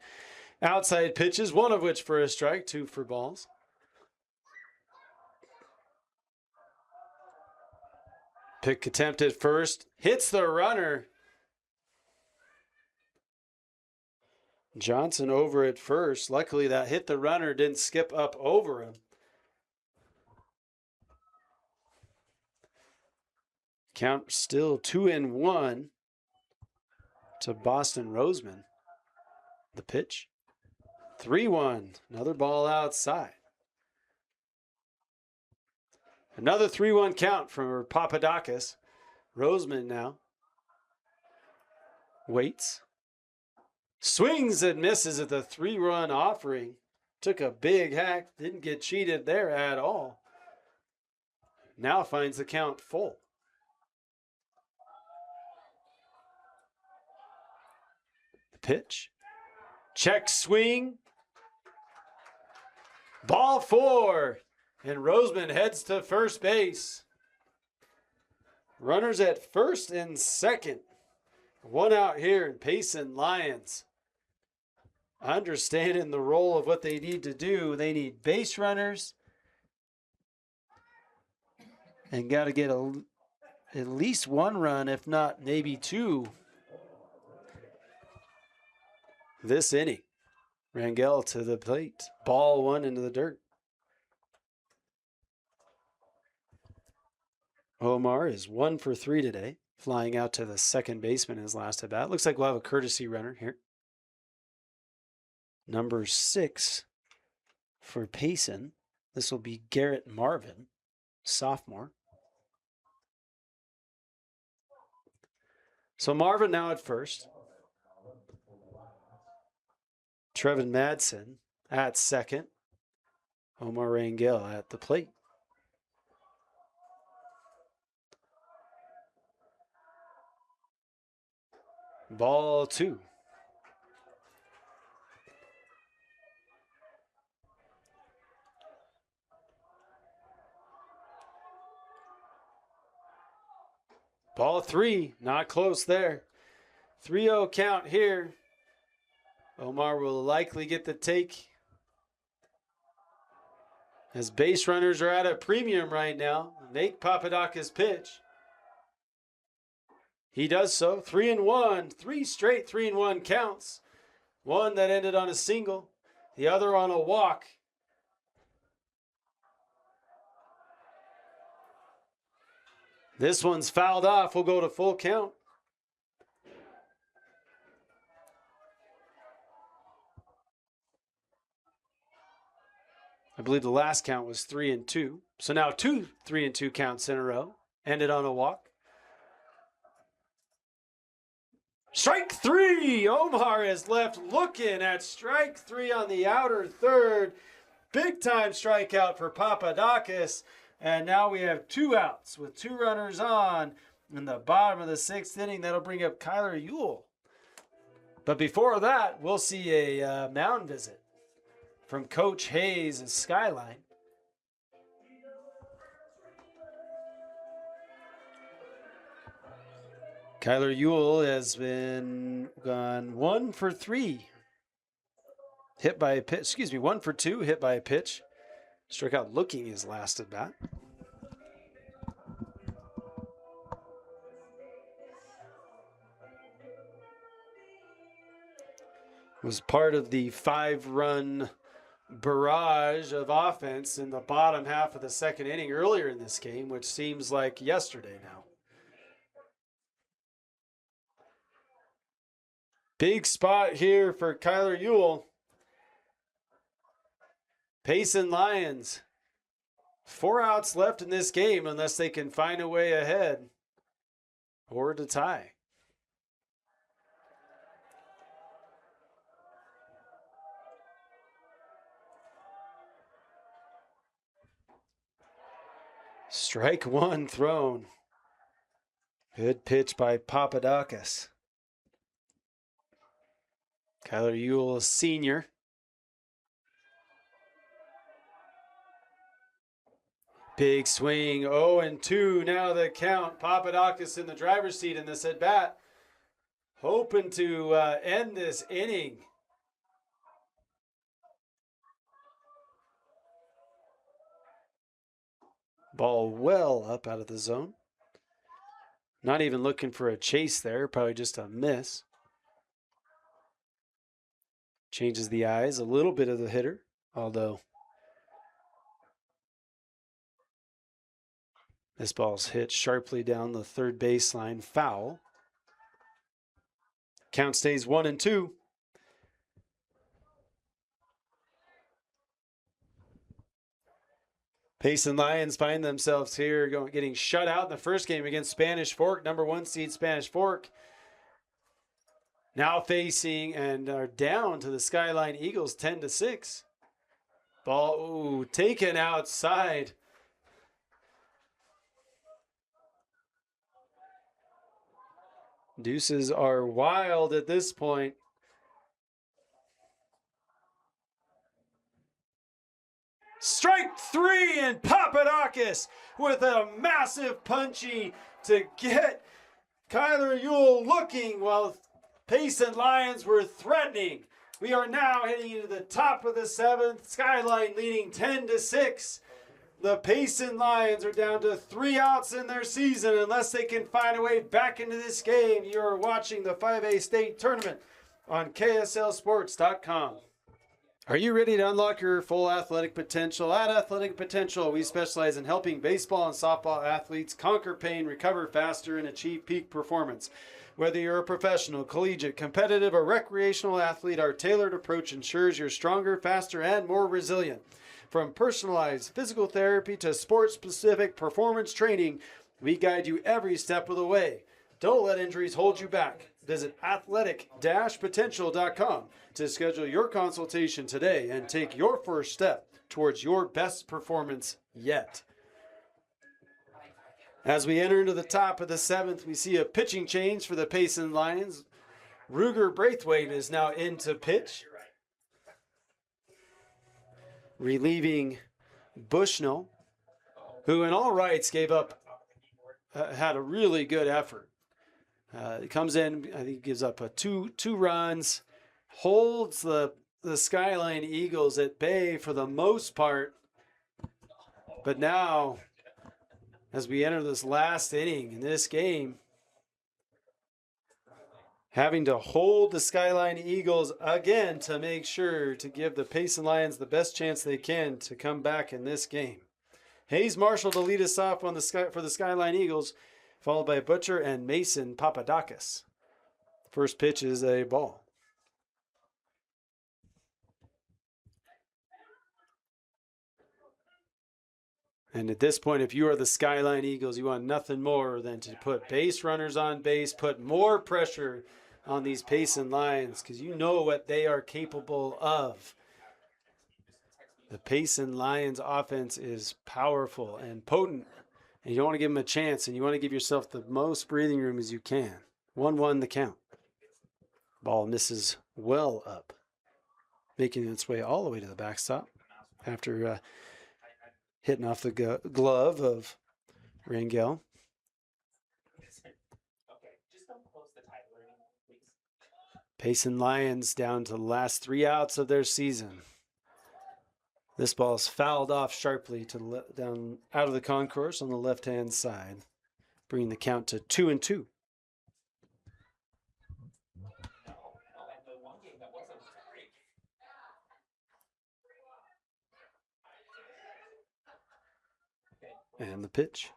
outside pitches, 1 of which for a strike, 2 for balls. Pick attempt at first. Hits the runner. Johnson over at first. Luckily that hit the runner, didn't skip up over him. Count still 2-1 to Boston Roseman. The pitch. 3-1. Another ball outside. Another 3-1 count from Papadakis. Roseman now. Waits. Swings and misses at the 3-run offering. Took a big hack. Didn't get cheated there at all. Now finds the count full. The pitch. Check swing. Ball 4. And Roseman heads to first base. Runners at first and second. One out here in Payson Lions. Understanding the role of what they need to do. They need base runners. And got to get at least 1 run, if not maybe 2. This inning. Rangel to the plate. Ball 1 into the dirt. Omar is 1 for 3 today. Flying out to the second baseman in his last at bat. Looks like we'll have a courtesy runner here. Number 6 for Payson. This will be Garrett Marvin, sophomore. So Marvin now at first. Trevin Madsen at second. Omar Rangel at the plate. Ball 2. Ball 3, not close there. 3-0 count here. Omar will likely get the take. As base runners are at a premium right now. Make Papadakis pitch. He does so. 3-1. 3 straight 3-1 counts. One that ended on a single. The other on a walk. This one's fouled off. We'll go to full count. I believe the last count was 3-2. So now 2 3-2 counts in a row. Ended on a walk. Strike 3. Omar is left looking at strike 3 on the outer third. Big time strikeout for Papadakis. And now we have 2 outs with 2 runners on in the bottom of the 6th inning. That'll bring up Kyler Ewell. But before that, we'll see a mound visit from Coach Hayes at Skyline. Kyler Ewell has been gone 1 for 3. Hit by a pitch, 1 for 2, hit by a pitch. Struck out looking his last at bat. Was part of the 5-run barrage of offense in the bottom half of the 2nd inning earlier in this game, which seems like yesterday now. Big spot here for Kyler Ewell. Payson Lions. 4 outs left in this game unless they can find a way ahead or to tie. Strike 1 thrown. Good pitch by Papadakis. Kyler Ewell, senior. Big swing, 0-2. Now the count. Papadakis in the driver's seat in this at bat. Hoping to end this inning. Ball well up out of the zone. Not even looking for a chase there. Probably just a miss. Changes the eyes a little bit of the hitter, although this ball's hit sharply down the third baseline, foul. Count stays 1-2. Payson Lions find themselves here getting shut out in the first game against Spanish Fork, number 1 seed Spanish Fork. Now facing and are down to the Skyline Eagles 10-6. Ball taken outside. Deuces are wild at this point. Strike 3, and Papadakis with a massive punchy to get Kyler Ewell looking while Payson Lions were threatening. We are now heading into the top of the 7th. Skyline leading 10-6. The Payson Lions are down to 3 outs in their season unless they can find a way back into this game. You are watching the 5A state tournament on KSLSports.com. Are you ready to unlock your full athletic potential? At Athletic Potential, we specialize in helping baseball and softball athletes conquer pain, recover faster, and achieve peak performance. Whether you're a professional, collegiate, competitive, or recreational athlete, our tailored approach ensures you're stronger, faster, and more resilient. From personalized physical therapy to sports-specific performance training, we guide you every step of the way. Don't let injuries hold you back. Visit athletic-potential.com to schedule your consultation today and take your first step towards your best performance yet. As we enter into the top of the 7th, we see a pitching change for the Payson Lions. Ruger Braithwaite is now in to pitch, relieving Bushnell, who in all rights gave up, had a really good effort. He comes in, I think gives up two runs, holds the Skyline Eagles at bay for the most part. But now, as we enter this last inning in this game, having to hold the Skyline Eagles again to make sure to give the Payson Lions the best chance they can to come back in this game. Hayes Marshall to lead us off on for the Skyline Eagles, followed by Butcher and Mason Papadakis. First pitch is a ball. And at this point, if you are the Skyline Eagles, you want nothing more than to put base runners on base, put more pressure on these Payson Lions, because you know what they are capable of. The Payson Lions offense is powerful and potent, and you don't want to give them a chance, and you want to give yourself the most breathing room as you can. 1-1 the count. Ball misses well up, making its way all the way to the backstop after hitting off the glove of Rangel. Payson Lions down to the last 3 outs of their season. This ball is fouled off sharply to down out of the concourse on the left-hand side, bringing the count to 2-2. And the pitch.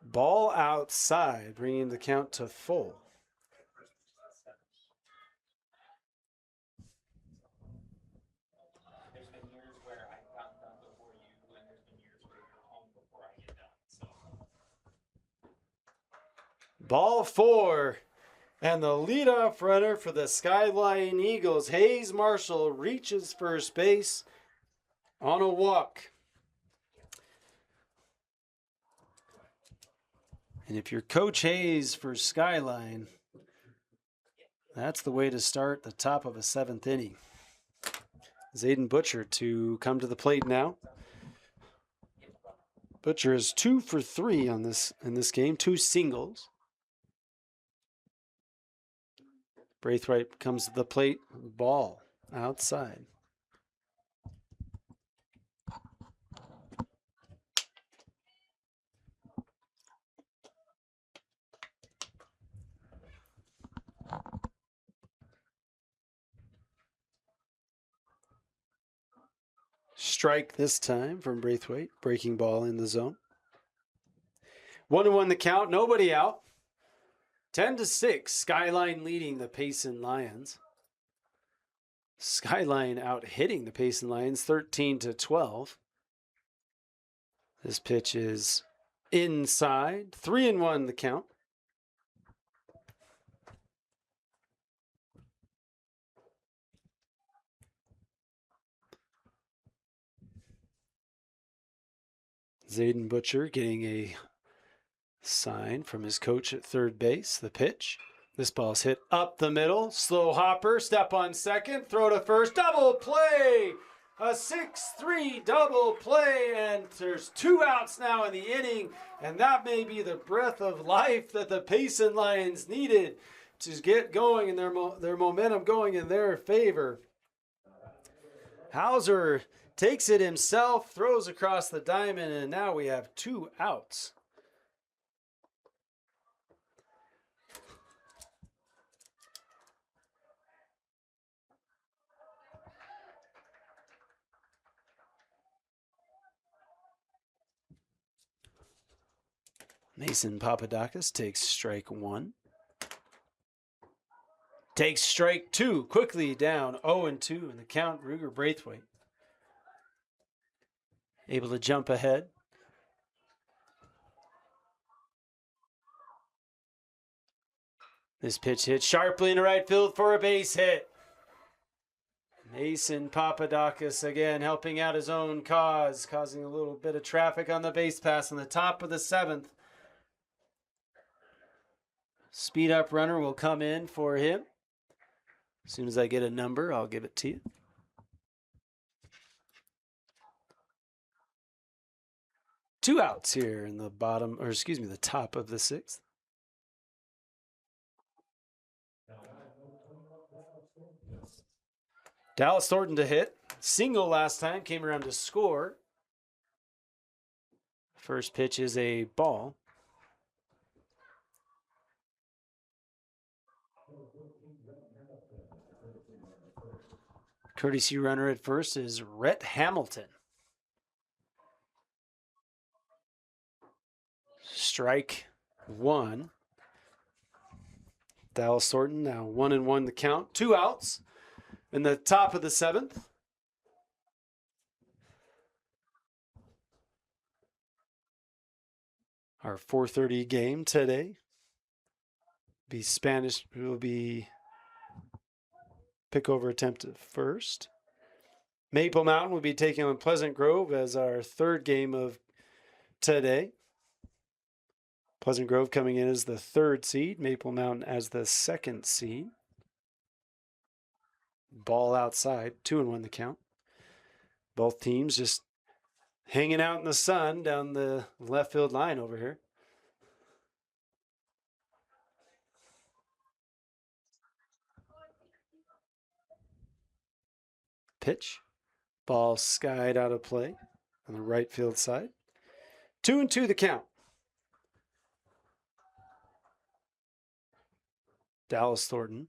Ball outside, bringing the count to full. Ball 4, and the leadoff runner for the Skyline Eagles, Hayes Marshall, reaches first base on a walk. And if you're Coach Hayes for Skyline, that's the way to start the top of a 7th inning. Zayden Butcher to come to the plate now. Butcher is 2 for 3 in this game, 2 singles. Braithwaite comes to the plate, ball outside. Strike this time from Braithwaite, breaking ball in the zone. 1-1 the count, nobody out. 10-6, Skyline leading the Payson Lions. Skyline out hitting the Payson Lions 13-12. This pitch is inside. 3-1 the count. Zayden Butcher getting a sign from his coach at third base. The pitch. This ball's hit up the middle. Slow hopper. Step on second. Throw to first. Double play. A 6-3 double play. And there's 2 outs now in the inning. And that may be the breath of life that the Payson Lions needed to get going and their momentum going in their favor. Hauser takes it himself, throws across the diamond, and now we have 2 outs. Mason Papadakis takes strike 1. Takes strike 2, quickly down 0-2 in the count. Ruger Braithwaite able to jump ahead. This pitch hit sharply into right field for a base hit. Mason Papadakis again helping out his own cause, causing a little bit of traffic on the base pass in the top of the 7th. Speed up runner will come in for him. As soon as I get a number, I'll give it to you. Two outs here in the the top of the 6th. Dallas Thornton to hit. Single last time, came around to score. First pitch is a ball. Courtesy runner at first is Rhett Hamilton. Strike 1. Dallas Thornton now 1-1 the count. 2 outs in the top of the 7th. Our 4:30 game today. Will be pickover attempt at first. Maple Mountain will be taking on Pleasant Grove as our 3rd game of today. Pleasant Grove coming in as the 3rd seed. Maple Mountain as the 2nd seed. Ball outside. 2-1 the count. Both teams just hanging out in the sun down the left field line over here. Pitch. Ball skied out of play on the right field side. 2-2 the count. Dallas Thornton.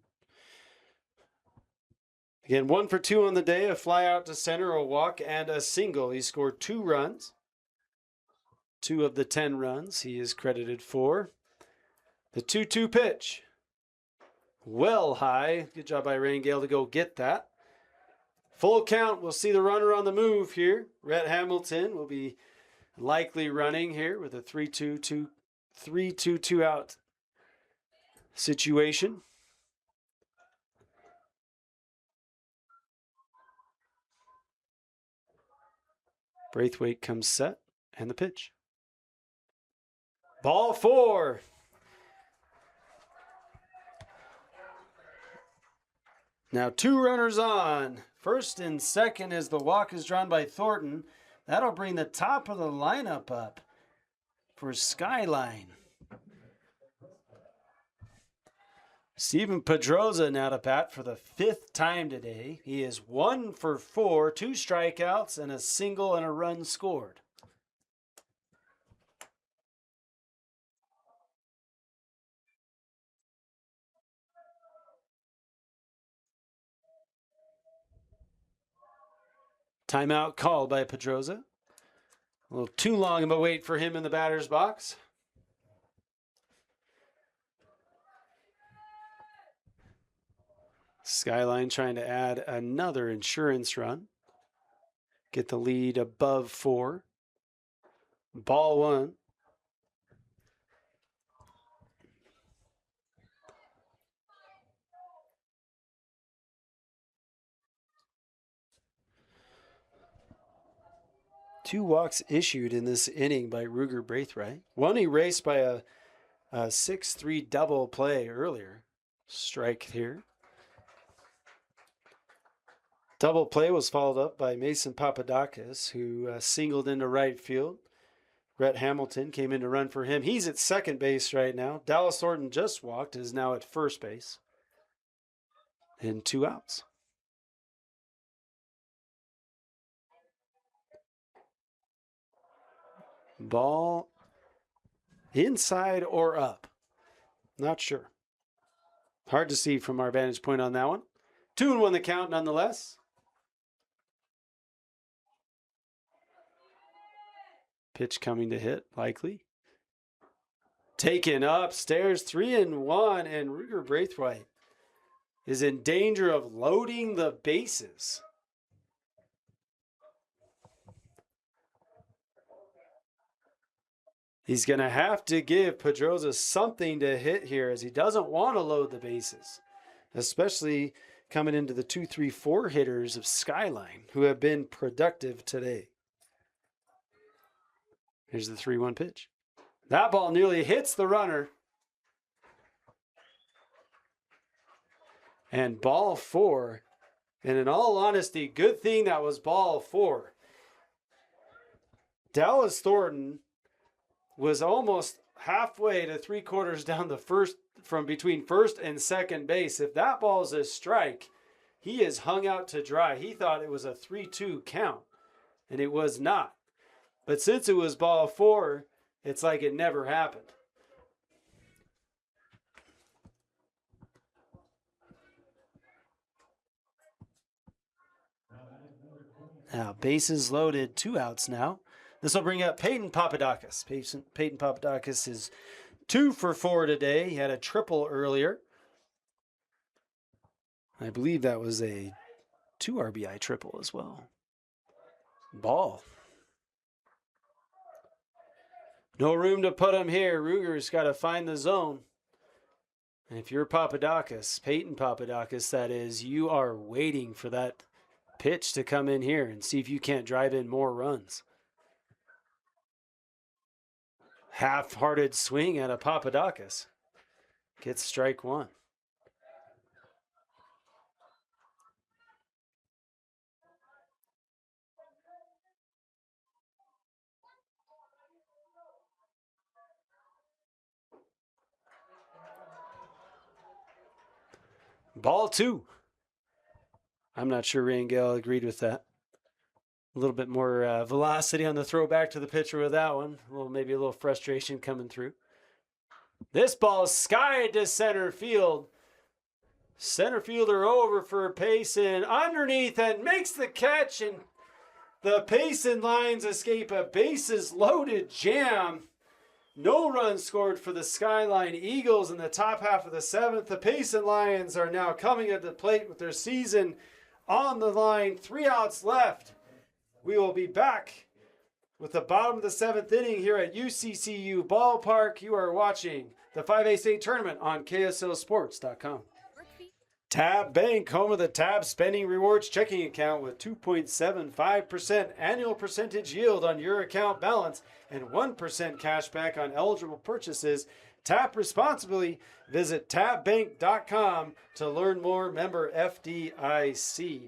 Again, 1 for 2 on the day. A fly out to center, a walk, and a single. He scored 2 runs. 2 of the 10 runs he is credited for. The 2-2 pitch. Well high. Good job by Rangale to go get that. Full count. We'll see the runner on the move here. Rhett Hamilton will be likely running here with a 3-2 out situation. Braithwaite comes set and the pitch. Ball 4. Now 2 runners on. First and second as the walk is drawn by Thornton. That'll bring the top of the lineup up for Skyline. Steven Pedroza now to bat for the 5th time today. He is 1 for 4, 2 strikeouts, and a single and a run scored. Timeout called by Pedroza. A little too long of a wait for him in the batter's box. Skyline trying to add another insurance run. Get the lead above 4. Ball one. Two walks issued in this inning by Ruger Braithwaite. One erased by a 6-3 double play earlier. Strike here. Double play was followed up by Mason Papadakis, who singled into right field. Rhett Hamilton came in to run for him. He's at second base right now. Dallas Thornton just walked, is now at first base. And 2 outs. Ball inside or up. Not sure. Hard to see from our vantage point on that one. 2-1 the count nonetheless. Pitch coming to hit, likely. Taken upstairs, 3-1, and Ruger Braithwaite is in danger of loading the bases. He's going to have to give Pedroza something to hit here, as he doesn't want to load the bases, especially coming into the 2-3-4 hitters of Skyline, who have been productive today. Here's the 3-1 pitch. That ball nearly hits the runner. And ball 4. And in all honesty, good thing that was ball 4. Dallas Thornton was almost halfway to 3/4 down the first, from between first and second base. If that ball is a strike, he is hung out to dry. He thought it was a 3-2 count, and it was not. But since it was ball 4, it's like it never happened. Now, bases loaded, 2 outs now. This will bring up Peyton Papadakis. Peyton Papadakis is 2 for 4 today. He had a triple earlier. I believe that was a 2 RBI triple as well. Ball. No room to put him here. Ruger's got to find the zone. And if you're Papadakis, Peyton Papadakis, that is, you are waiting for that pitch to come in here and see if you can't drive in more runs. Half-hearted swing at a Papadakis. Gets strike 1. Ball 2. I'm not sure Rangel agreed with that. A little bit more velocity on the throw back to the pitcher with that one. Maybe a little frustration coming through. This ball is skied to center field. Center fielder over for Payson. Underneath and makes the catch. And the Payson Lions escape a bases loaded jam. No runs scored for the Skyline Eagles in the top half of the 7th. The Payson Lions are now coming at the plate with their season on the line. 3 outs left. We will be back with the bottom of the 7th inning here at UCCU Ballpark. You are watching the 5A State Tournament on KSLSports.com. Tab Bank, home of the Tab Spending Rewards checking account with 2.75% annual percentage yield on your account balance and 1% cash back on eligible purchases. Tap responsibly. Visit tabbank.com to learn more. Member FDIC.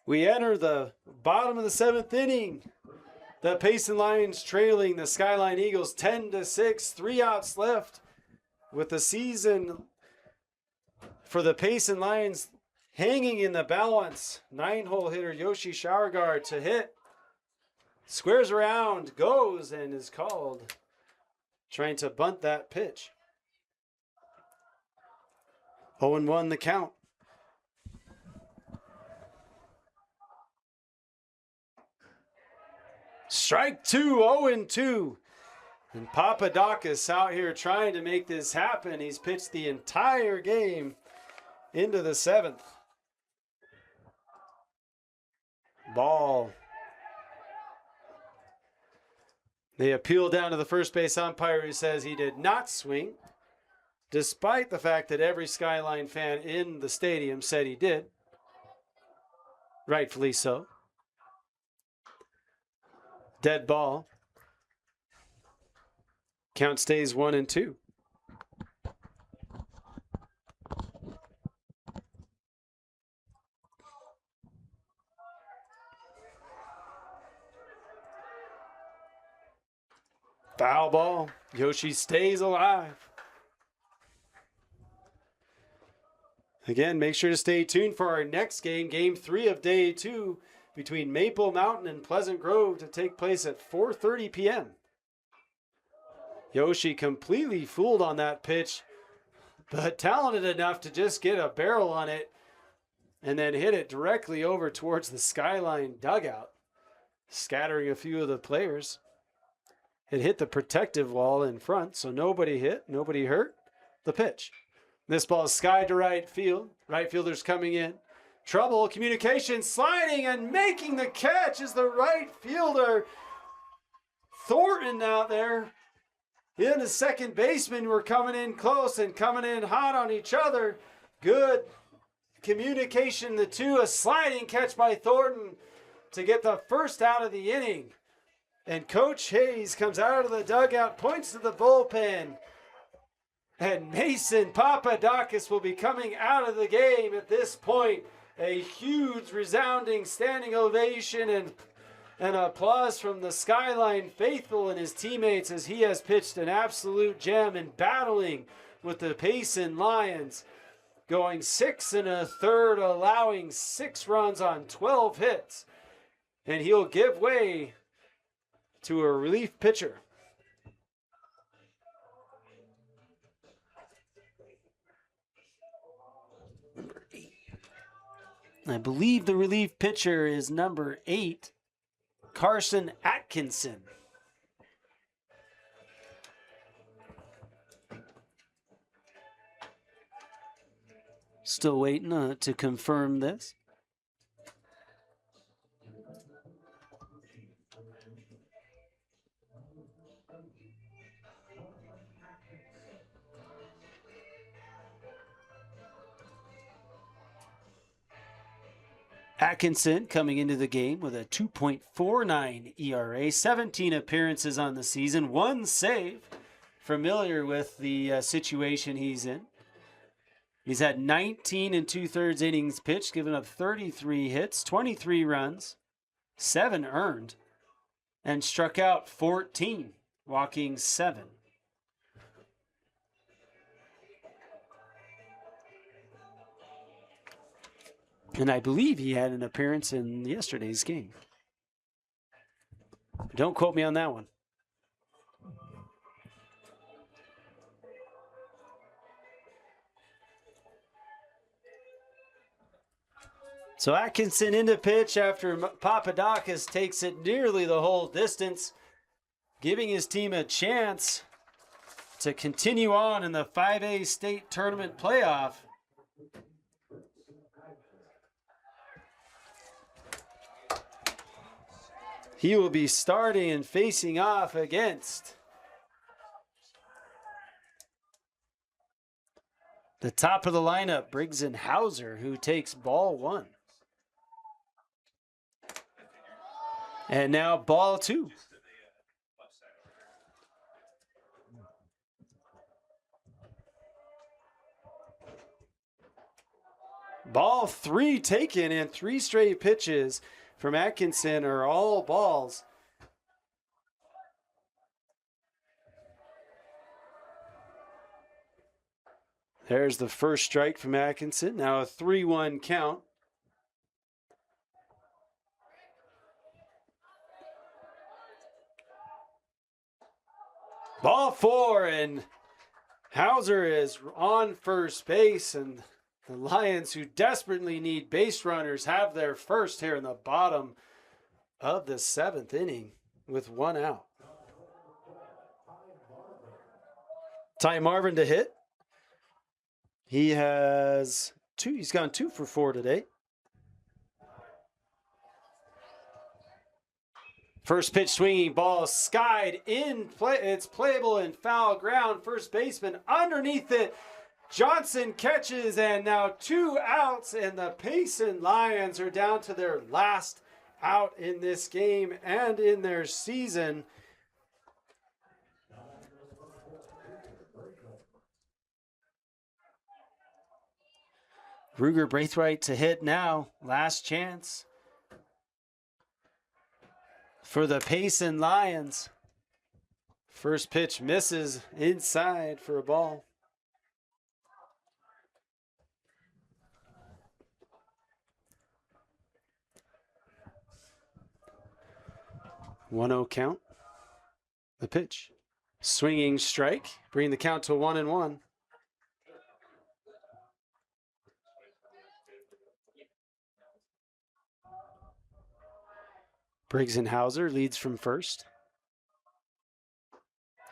We enter the bottom of the 7th inning. The Payson Lions trailing the Skyline Eagles 10-6. 3 outs left with the season for the Payson Lions hanging in the balance. 9-hole hitter Yoshi Showerguard to hit. Squares around, goes, and is called. Trying to bunt that pitch. 0-1 the count. Strike 2, 0-2. And Papadakis out here trying to make this happen. He's pitched the entire game into the 7th. Ball. They appeal down to the first base umpire, who says he did not swing, despite the fact that every Skyline fan in the stadium said he did. Rightfully so. Dead ball. Count stays 1-2. Foul ball. Yoshi stays alive. Again, make sure to stay tuned for our next game, Game 3 of Day 2, between Maple Mountain and Pleasant Grove, to take place at 4:30 p.m. Yoshi completely fooled on that pitch, but talented enough to just get a barrel on it and then hit it directly over towards the Skyline dugout, scattering a few of the players. It hit the protective wall in front, so nobody hit, nobody hurt. The pitch. This ball is sky to right field. Right fielder's coming in. Trouble, communication, sliding and making the catch is the right fielder. Thornton out there. He and the second baseman were coming in close and coming in hot on each other. Good communication, the two. A sliding catch by Thornton to get the first out of the inning. And Coach Hayes comes out of the dugout, points to the bullpen. And Mason Papadakis will be coming out of the game at this point. A huge resounding standing ovation and applause from the Skyline faithful and his teammates, as he has pitched an absolute gem and battling with the Payson Lions, going 6 1/3, allowing 6 runs on 12 hits. And he'll give way to a relief pitcher. Number 8. I believe the relief pitcher is number 8, Carson Atkinson. Still waiting to confirm this. Atkinson coming into the game with a 2.49 ERA, 17 appearances on the season, 1 save. Familiar with the situation he's in. He's had 19 2/3 innings pitched, giving up 33 hits, 23 runs, 7 earned, and struck out 14, walking 7. And I believe he had an appearance in yesterday's game. Don't quote me on that one. So Atkinson into pitch after Papadakis takes it nearly the whole distance, giving his team a chance to continue on in the 5A state tournament playoff. He will be starting and facing off against the top of the lineup, Briggs and Hauser, who takes ball 1. And now ball 2. Ball 3 taken, and 3 straight pitches from Atkinson are all balls. There's the first strike from Atkinson. Now a 3-1 count. Ball 4, and Hauser is on first base, and the Lions, who desperately need base runners, have their first here in the bottom of the 7th inning with 1 out. Ty Marvin to hit. He has 2. He's gone 2 for 4 today. First pitch swinging ball skied in play. It's playable in foul ground. First baseman underneath it. Johnson catches, and now 2 outs, and the Payson Lions are down to their last out in this game and in their season. Ruger Braithwaite to hit now. Last chance for the Payson Lions. First pitch misses inside for a ball. 1-0 count. The pitch. Swinging strike. Bringing the count to 1-1. Briggs and Hauser leads from first.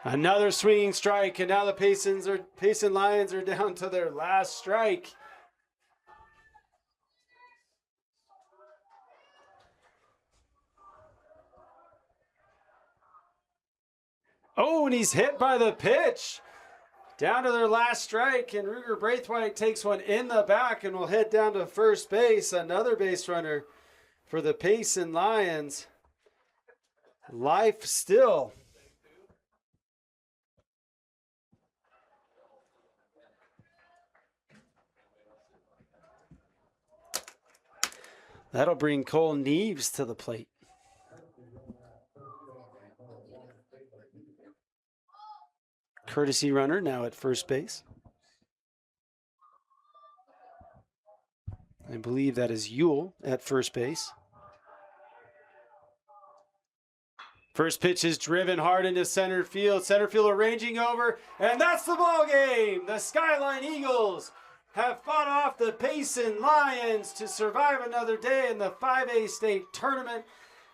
Another swinging strike, and now the Payson Lions are down to their last strike. Oh, and he's hit by the pitch. Down to their last strike, and Ruger Braithwaite takes one in the back and will head down to first base. Another base runner for the Payson Lions. Life still. That'll bring Cole Neves to the plate. Courtesy runner now at first base. I believe that is Ewell at first base. First pitch is driven hard into center field. Center field arranging over, and that's the ball game. The Skyline Eagles have fought off the Payson Lions to survive another day in the 5A state tournament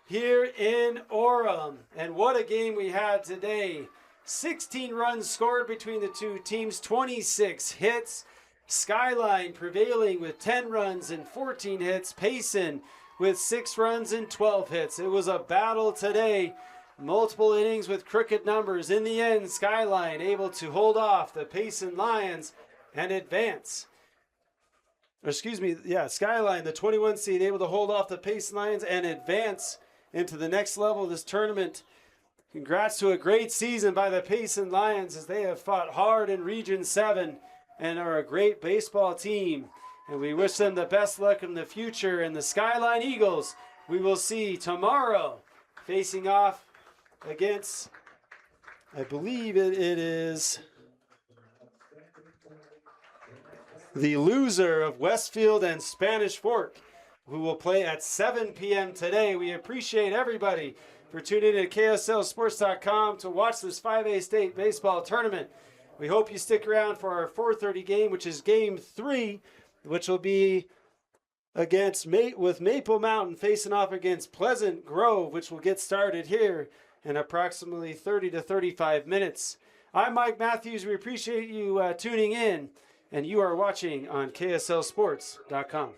here in Orem. And what a game we had today. 16 runs scored between the two teams, 26 hits. Skyline prevailing with 10 runs and 14 hits. Payson with 6 runs and 12 hits. It was a battle today. Multiple innings with crooked numbers. In the end, Skyline able to hold off the Payson Lions and advance. Skyline, the 21 seed, able to hold off the Payson Lions and advance into the next level of this tournament. Congrats to a great season by the Payson Lions as they have fought hard in Region 7 and are a great baseball team. And we wish them the best luck in the future. And the Skyline Eagles, we will see tomorrow facing off against, I believe it is the loser of Westfield and Spanish Fork, who will play at 7 p.m. today. We appreciate everybody for tuning in to KSLSports.com to watch this 5A state baseball tournament. We hope you stick around for our 4:30 game, which is game 3, which will be with Maple Mountain facing off against Pleasant Grove, which will get started here in approximately 30 to 35 minutes. I'm Mike Matthews. We appreciate you tuning in, and you are watching on KSLSports.com.